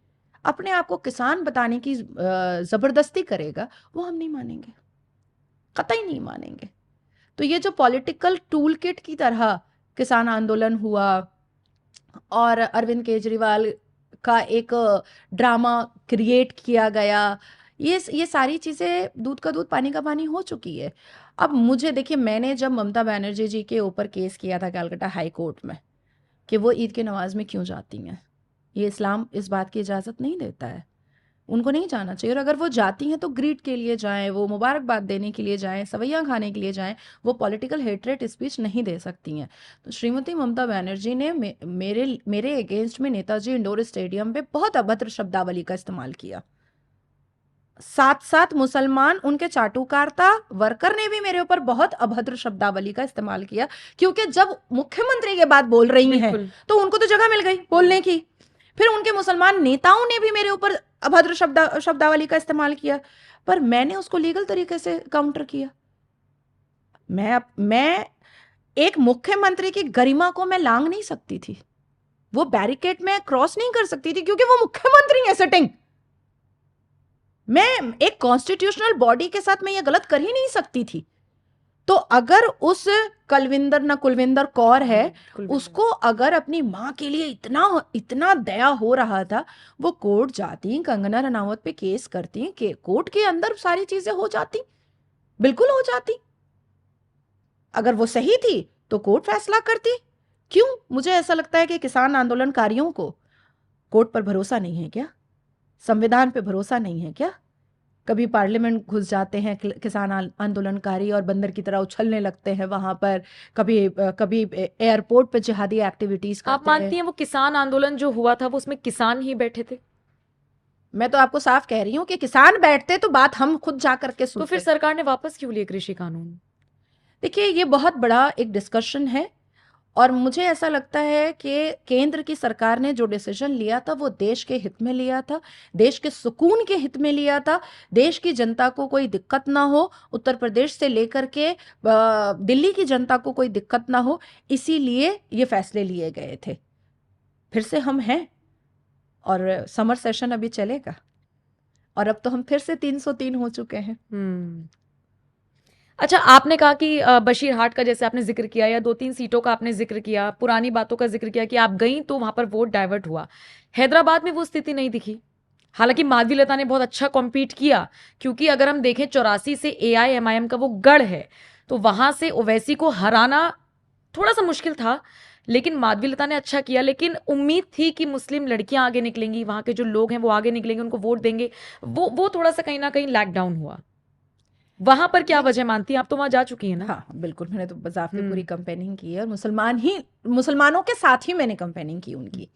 अपने आप को किसान बताने की जबरदस्ती करेगा, वो हम नहीं मानेंगे, कतई नहीं मानेंगे। तो ये जो पॉलिटिकल टूल किट की तरह किसान आंदोलन हुआ और अरविंद केजरीवाल का एक ड्रामा क्रिएट किया गया, ये सारी चीज़ें दूध का दूध पानी का पानी हो चुकी है। अब मुझे देखिए, मैंने जब ममता बनर्जी जी के ऊपर केस किया था कलकत्ता हाई कोर्ट में कि वो ईद की नमाज में क्यों जाती हैं, ये इस्लाम इस बात की इजाज़त नहीं देता है, उनको नहीं जाना चाहिए। और अगर वो जाती हैं तो ग्रीट के लिए जाएं, वो मुबारकबाद देने के लिए जाएं, सवैयां खाने के लिए जाएं, वो पॉलिटिकल हेट्रेट स्पीच नहीं दे सकती हैं। तो श्रीमती ममता बनर्जी ने मेरे अगेंस्ट में नेताजी इंडोर स्टेडियम पे बहुत अभद्र शब्दावली का इस्तेमाल किया। साथ साथ मुसलमान उनके चाटुकारता वर्कर ने भी मेरे ऊपर बहुत अभद्र शब्दावली का इस्तेमाल किया, क्योंकि जब मुख्यमंत्री के बात बोल रही हैं बिल्कुल। तो उनको तो जगह मिल गई बोलने की। फिर उनके मुसलमान नेताओं ने भी मेरे ऊपर अभद्र शब्दावली का इस्तेमाल किया, पर मैंने उसको लीगल तरीके से काउंटर किया। मैं एक मुख्यमंत्री की गरिमा को मैं लांग नहीं सकती थी, वो बैरिकेड में क्रॉस नहीं कर सकती थी, क्योंकि वो मुख्यमंत्री है सिटिंग। मैं एक कॉन्स्टिट्यूशनल बॉडी के साथ मैं ये गलत कर ही नहीं सकती थी। तो अगर उस कुलविंदर कौर है, उसको अगर अपनी माँ के लिए इतना दया हो रहा था, वो कोर्ट जाती, कंगना रनावत पे केस करती, कि कोर्ट के अंदर सारी चीजें हो जाती, बिल्कुल हो जाती। अगर वो सही थी तो कोर्ट फैसला करती। क्यों? मुझे ऐसा लगता है कि किसान आंदोलनकारियों को कोर्ट पर भरोसा नहीं है क्या? संविधान पे भरोसा नहीं है क्या? कभी पार्लियामेंट घुस जाते हैं किसान आंदोलनकारी और बंदर की तरह उछलने लगते हैं वहां पर, कभी एयरपोर्ट पे जिहादी एक्टिविटीज करते हैं। आप मानती हैं वो किसान आंदोलन जो हुआ था वो उसमें किसान ही बैठे थे? मैं तो आपको साफ कह रही हूँ कि किसान बैठते तो बात हम खुद जा करके सुनते। तो फिर सरकार ने वापस क्यों लिए कृषि कानून? देखिए, ये बहुत बड़ा एक डिस्कशन है, और मुझे ऐसा लगता है कि केंद्र की सरकार ने जो डिसीजन लिया था वो देश के हित में लिया था, देश के सुकून के हित में लिया था, देश की जनता को कोई दिक्कत ना हो, उत्तर प्रदेश से लेकर के दिल्ली की जनता को कोई दिक्कत ना हो, इसीलिए ये फैसले लिए गए थे। फिर से हम हैं, और समर सेशन अभी चलेगा, और अब तो हम फिर से 303 हो चुके हैं। अच्छा, आपने कहा कि बशीरहाट का जैसे आपने जिक्र किया, या 2-3 सीटों का आपने जिक्र किया, पुरानी बातों का जिक्र किया कि आप गई तो वहां पर वोट डाइवर्ट हुआ। हैदराबाद में वो स्थिति नहीं दिखी। हालांकि माधवी लता ने बहुत अच्छा कॉम्पीट किया, क्योंकि अगर हम देखें 84 से AIMIM का वो गढ़ है, तो वहां से ओवैसी को हराना थोड़ा सा मुश्किल था, लेकिन माधवी लता ने अच्छा किया। लेकिन उम्मीद थी कि मुस्लिम लड़कियां आगे निकलेंगी, वहां के जो लोग हैं वो आगे निकलेंगे, उनको वोट देंगे, वो थोड़ा सा कहीं ना कहीं लैकडाउन हुआ। वहां पर क्या वजह मानती हैं आप? तो वहां जा चुकी हैं ना? हाँ, बिल्कुल, मैंने तो बजाते पूरी कंपेनिंग की है, और मुसलमानों के साथ ही मैंने कंपेनिंग की उनकी।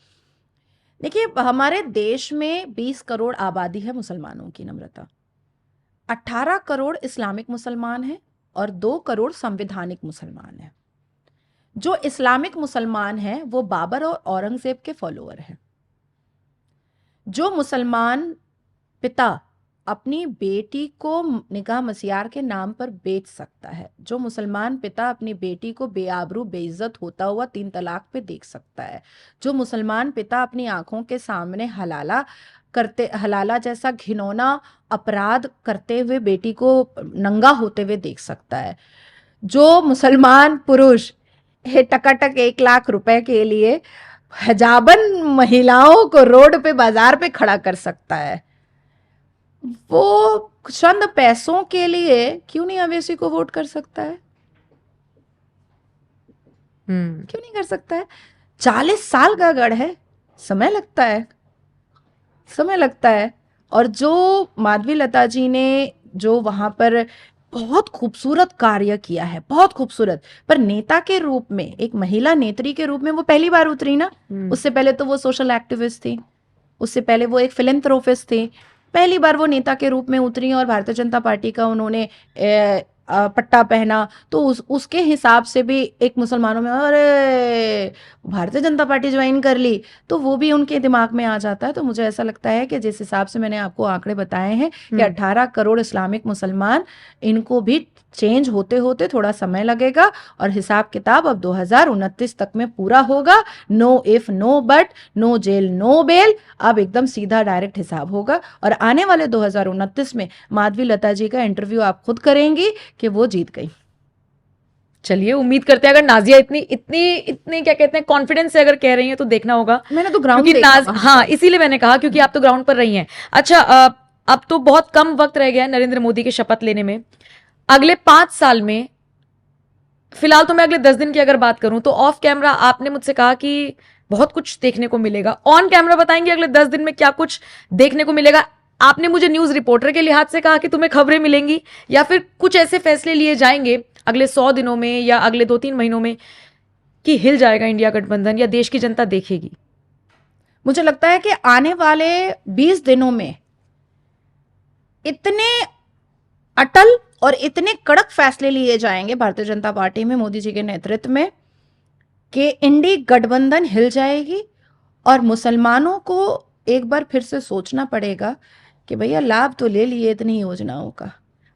देखिए, हमारे देश में 20 करोड़ आबादी है मुसलमानों की, नम्रता। 18 करोड़ इस्लामिक मुसलमान हैं और 2 करोड़ संवैधानिक मुसलमान हैं। जो इस्लामिक मुसलमान हैं वो बाबर और औरंगजेब के फॉलोअर हैं। जो मुसलमान पिता अपनी बेटी को निकाह मसियार के नाम पर बेच सकता है, जो मुसलमान पिता अपनी बेटी को बेआबरू बेइज्जत होता हुआ 3 तलाक पे देख सकता है, जो मुसलमान पिता अपनी आंखों के सामने हलाला जैसा घिनौना अपराध करते हुए बेटी को नंगा होते हुए देख सकता है, जो मुसलमान पुरुष टकाटक 1 लाख रुपए के लिए हिजाबन महिलाओं को रोड पे बाजार पे खड़ा कर सकता है, वो चंद पैसों के लिए क्यों नहीं अवैसी को वोट कर सकता है? क्यों नहीं कर सकता है? 40 साल का गढ़ है, समय लगता है। और जो माधवी लता जी ने जो वहां पर बहुत खूबसूरत कार्य किया है, बहुत खूबसूरत, पर नेता के रूप में, एक महिला नेत्री के रूप में वो पहली बार उतरी ना। उससे पहले तो वो सोशल एक्टिविस्ट थी, उससे पहले वो एक फिलैंथ्रोपिस्ट थी, पहली बार वो नेता के रूप में उतरी और भारतीय जनता पार्टी का उन्होंने पट्टा पहना, तो उसके हिसाब से भी एक मुसलमानों में अरे भारतीय जनता पार्टी ज्वाइन कर ली, तो वो भी उनके दिमाग में आ जाता है। तो मुझे ऐसा लगता है कि जिस हिसाब से मैंने आपको आंकड़े बताए हैं कि 18 करोड़ इस्लामिक मुसलमान, इनको भी चेंज होते होते थोड़ा समय लगेगा, और हिसाब किताब अब 2029 तक में पूरा होगा। No if no but, no jail no bail, अब एकदम सीधा डायरेक्ट हिसाब होगा। और आने वाले 2029 में माधवी लता जी का इंटरव्यू आप खुद करेंगी कि वो जीत गई। चलिए, उम्मीद करते हैं अगर नाजिया इतनी इतनी इतनी क्या कहते हैं कॉन्फिडेंस से अगर कह रही हैं तो देखना होगा। मैंने तो ग्राउंड क्योंकि देखा वहाँ हाँ, पर। इसीलिए मैंने कहा क्योंकि आप तो ग्राउंड पर रही हैं। अच्छा, अब तो बहुत कम वक्त रह गया है नरेंद्र मोदी के शपथ लेने में। अगले 5 साल में, फिलहाल तो मैं अगले 10 दिन की अगर बात करूं तो ऑफ कैमरा आपने मुझसे कहा कि बहुत कुछ देखने को मिलेगा। ऑन कैमरा बताएंगे अगले 10 दिन में क्या कुछ देखने को मिलेगा? आपने मुझे न्यूज रिपोर्टर के लिहाज से कहा कि तुम्हें खबरें मिलेंगी, या फिर कुछ ऐसे फैसले लिए जाएंगे अगले 100 दिनों में या अगले 2-3 महीनों में कि हिल जाएगा इंडिया गठबंधन, या देश की जनता देखेगी? मुझे लगता है कि आने वाले 20 दिनों में इतने अटल और इतने कड़क फैसले लिए जाएंगे भारतीय जनता पार्टी में मोदी जी के नेतृत्व में कि इंडी गठबंधन हिल जाएगी, और मुसलमानों को एक बार फिर से सोचना पड़ेगा कि भैया लाभ तो ले लिए इतनी योजनाओं का,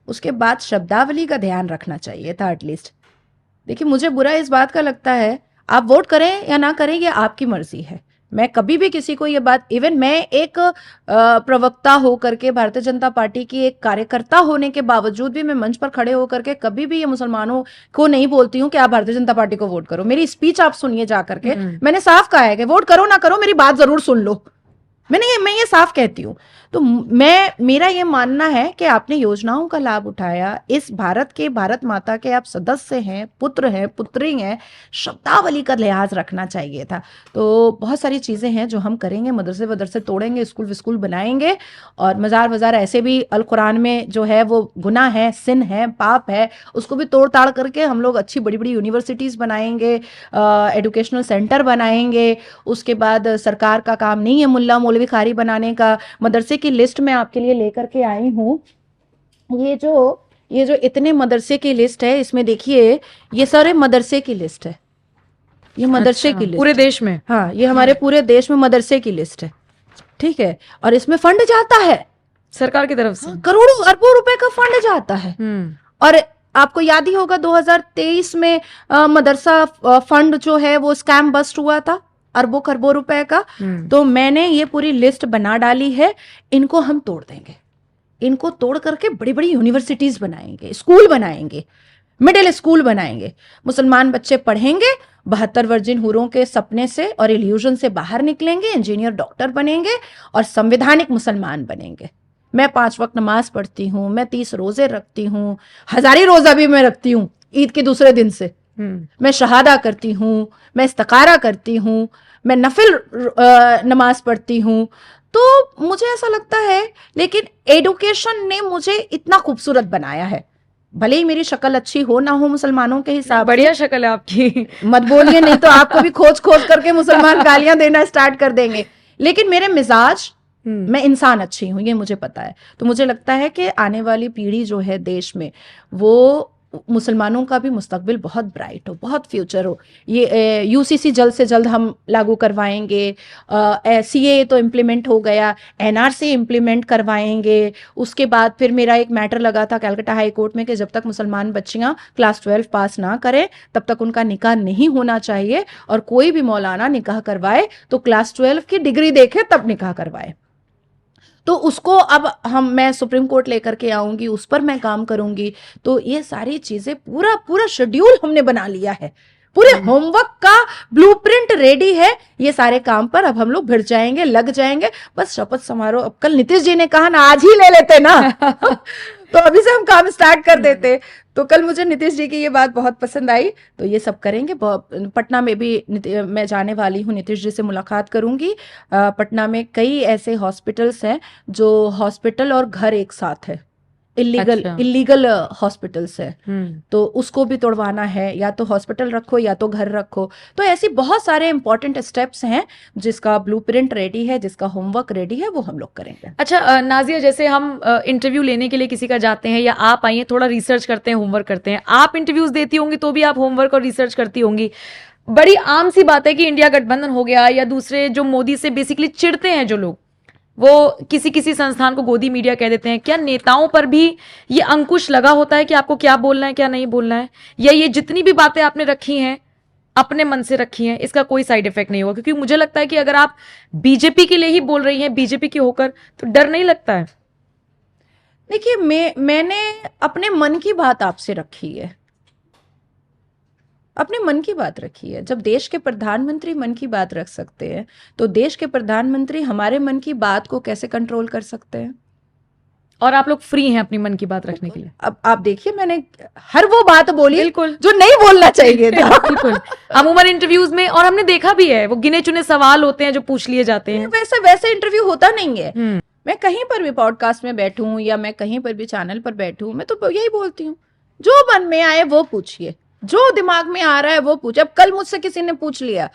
उसके बाद शब्दावली का ध्यान रखना चाहिए था एटलीस्ट। देखिए, मुझे बुरा इस बात का लगता है, आप वोट करें या ना करें ये आपकी मर्जी है। मैं कभी भी किसी को ये बात, इवन मैं एक प्रवक्ता होकर के, भारतीय जनता पार्टी की एक कार्यकर्ता होने के बावजूद भी मैं मंच पर खड़े होकर के कभी भी ये मुसलमानों को नहीं बोलती हूँ कि आप भारतीय जनता पार्टी को वोट करो। मेरी स्पीच आप सुनिए जा करके, मैंने साफ कहा है कि वोट करो ना करो मैं बात जरूर सुन लो। मैं ये साफ कहती हूँ। तो मेरा ये मानना है कि आपने योजनाओं का लाभ उठाया, इस भारत के, भारत माता के आप सदस्य हैं, पुत्र हैं, पुत्री हैं, शब्दावली का लिहाज रखना चाहिए था। तो बहुत सारी चीजें हैं जो हम करेंगे, मदरसे वदरसे तोड़ेंगे, स्कूल विस्कूल बनाएंगे, और मजार वजार ऐसे भी अल कुरान में जो है वो गुनाह है, सिन है, पाप है, उसको भी तोड़ ताड़ करके हम लोग अच्छी बड़ी बड़ी यूनिवर्सिटीज बनाएंगे, एजुकेशनल सेंटर बनाएंगे। उसके बाद सरकार का काम नहीं है मुल्ला मौलवी खारी बनाने का। मदरसे की लिस्ट मैं आपके लिए लेकर के आई हूँ। ये जो इतने मदरसे की लिस्ट है, इसमें देखिए ये सारे मदरसे की लिस्ट है, ये मदरसे की लिस्ट पूरे देश में? हाँ, ये हमारे पूरे देश में मदरसे की लिस्ट है, ठीक है। और इसमें फंड जाता है सरकार की तरफ से, हाँ, करोड़ों अरबों रुपए का फंड जाता है। और आपको याद ही होगा 2023 में मदरसा फंड जो है वो स्कैम बस्ट हुआ था, अरबों खरबों रुपए का। तो मैंने ये पूरी लिस्ट बना डाली है, इनको हम तोड़ देंगे, इनको तोड़ करके बड़ी बड़ी यूनिवर्सिटीज बनाएंगे, स्कूल बनाएंगे, मिडिल स्कूल बनाएंगे। मुसलमान बच्चे पढ़ेंगे, 72 वर्जिन हुरों के सपने से और इल्यूजन से बाहर निकलेंगे, इंजीनियर डॉक्टर बनेंगे और संवैधानिक मुसलमान बनेंगे। मैं 5 वक्त नमाज पढ़ती हूँ, मैं 30 रोजे रखती हूँ, हजारी रोजा भी मैं रखती हूँ ईद के दूसरे दिन से। मैं शहादा करती हूँ, मैं इस्तकारा करती हूँ, मैं नफिल नमाज पढ़ती हूँ। तो मुझे ऐसा लगता है, लेकिन एडुकेशन ने मुझे इतना खूबसूरत बनाया है। भले ही मेरी शक्ल अच्छी हो ना हो मुसलमानों के हिसाब से, बढ़िया शक्ल है आपकी, मत बोलिए, नहीं तो आपको भी खोज खोज करके मुसलमान गालियां देना स्टार्ट कर देंगे। लेकिन मेरे मिजाज, मैं इंसान अच्छी हूं, ये मुझे पता है। तो मुझे लगता है कि आने वाली पीढ़ी जो है देश में, वो मुसलमानों का भी मुस्तकबिल बहुत ब्राइट हो, बहुत फ्यूचर हो। ये यूसीसी जल्द से जल्द हम लागू करवाएंगे, सीए तो इम्प्लीमेंट हो गया, एनआरसी इम्प्लीमेंट करवाएंगे। उसके बाद फिर मेरा एक मैटर लगा था कलकत्ता हाई कोर्ट में कि जब तक मुसलमान बच्चियां क्लास 12 पास ना करें तब तक उनका निकाह नहीं होना चाहिए, और कोई भी मौलाना निकाह करवाए तो क्लास 12 की डिग्री देखे तब निकाह करवाए। तो उसको अब मैं सुप्रीम कोर्ट लेकर के आऊंगी, उस पर मैं काम करूंगी। तो ये सारी चीजें पूरा शेड्यूल हमने बना लिया है, पूरे होमवर्क का ब्लूप्रिंट रेडी है। ये सारे काम पर अब हम लोग भिड़ जाएंगे, लग जाएंगे। बस शपथ समारोह, अब कल नीतीश जी ने कहा ना, आज ही ले लेते ना तो अभी से हम काम स्टार्ट कर देते। तो कल मुझे नीतीश जी की ये बात बहुत पसंद आई, तो ये सब करेंगे। पटना में भी मैं जाने वाली हूँ, नीतीश जी से मुलाकात करूंगी। पटना में कई ऐसे हॉस्पिटल्स हैं जो हॉस्पिटल और घर एक साथ है, अच्छा। इलीगल हॉस्पिटल्स है, हम्म। तो उसको भी तोड़वाना है, या तो हॉस्पिटल रखो या तो घर रखो। तो ऐसी बहुत सारे इंपॉर्टेंट स्टेप्स हैं जिसका ब्लूप्रिंट रेडी है, जिसका होमवर्क रेडी है, वो हम लोग करेंगे। अच्छा नाजिया, जैसे हम इंटरव्यू लेने के लिए किसी का जाते हैं या आप आई हैं, थोड़ा रिसर्च करते हैं, होमवर्क करते हैं, आप इंटरव्यूज देती होंगी तो भी आप होमवर्क और रिसर्च करती होंगी। बड़ी आम सी बात है कि इंडिया गठबंधन हो गया या दूसरे जो मोदी से बेसिकली चिढ़ते हैं जो लोग, वो किसी किसी संस्थान को गोदी मीडिया कह देते हैं। क्या नेताओं पर भी ये अंकुश लगा होता है कि आपको क्या बोलना है क्या नहीं बोलना है, या ये जितनी भी बातें आपने रखी हैं अपने मन से रखी हैं, इसका कोई साइड इफेक्ट नहीं होगा? क्योंकि मुझे लगता है कि अगर आप बीजेपी के लिए ही बोल रही हैं, बीजेपी की होकर, तो डर नहीं लगता है? देखिए, मैंने अपने मन की बात आपसे रखी है, अपने मन की बात रखी है। जब देश के प्रधानमंत्री मन की बात रख सकते हैं, तो देश के प्रधानमंत्री हमारे मन की बात को कैसे कंट्रोल कर सकते हैं? और आप लोग फ्री हैं अपनी मन की बात रखने के लिए? अब आप देखिए, मैंने हर वो बात बोली बिल्कुल। जो नहीं बोलना चाहिए था। बिल्कुल। अमूमन इंटरव्यूज में, और हमने देखा भी है, वो गिने चुने सवाल होते हैं जो पूछ लिए जाते हैं। वैसे इंटरव्यू होता नहीं है। हम्म। मैं कहीं पर भी पॉडकास्ट में बैठूं या मैं कहीं पर भी चैनल पर बैठूं, मैं तो यही बोलती हूँ, जो मन में आए वो पूछिए, जो दिमाग में आ रहा है वो पूछे। अब कल मुझसे किसी ने पूछ लिया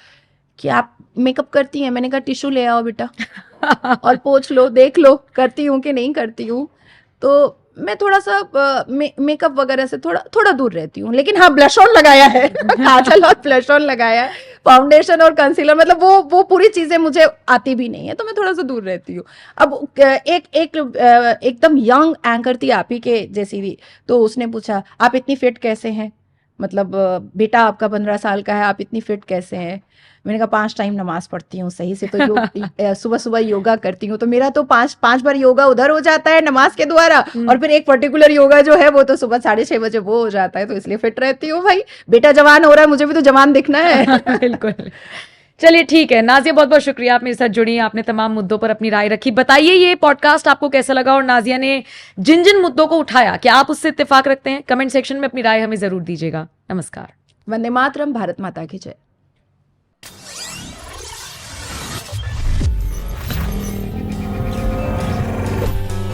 कि आप मेकअप करती हैं, मैंने कहा टिश्यू ले आओ बेटा और पोंछ लो, देख लो करती हूँ कि नहीं करती हूँ। तो मैं थोड़ा सा मेकअप वगैरह से थोड़ा दूर रहती हूँ, लेकिन हाँ, ब्लश ऑन लगाया है काजल और ब्लश ऑन लगाया है, फाउंडेशन और कंसीलर, मतलब वो पूरी चीजें मुझे आती भी नहीं है, तो मैं थोड़ा सा दूर रहती हूँ। अब एकदम यंग एंकर थी आप ही के जैसी भी, तो उसने पूछा आप इतनी फिट कैसे हैं, मतलब बेटा आपका 15 साल का है, आप इतनी फिट कैसे हैं? मैंने कहा 5 टाइम नमाज पढ़ती हूँ सही से, तो सुबह सुबह योगा करती हूँ, तो मेरा तो 5 बार योगा उधर हो जाता है नमाज के द्वारा, और फिर एक पर्टिकुलर योगा जो है वो तो सुबह 6:30 बजे वो हो जाता है, तो इसलिए फिट रहती हूँ। भाई बेटा जवान हो रहा है, मुझे भी तो जवान दिखना है। बिल्कुल। चलिए ठीक है नाजिया, बहुत बहुत शुक्रिया, आप मेरे साथ जुड़ी, आपने तमाम मुद्दों पर अपनी राय रखी। बताइए ये पॉडकास्ट आपको कैसा लगा, और नाजिया ने जिन जिन मुद्दों को उठाया, क्या आप उससे इत्तेफाक रखते हैं? कमेंट सेक्शन में अपनी राय हमें जरूर दीजिएगा। नमस्कार। वंदे मातरम, भारत माता की जय।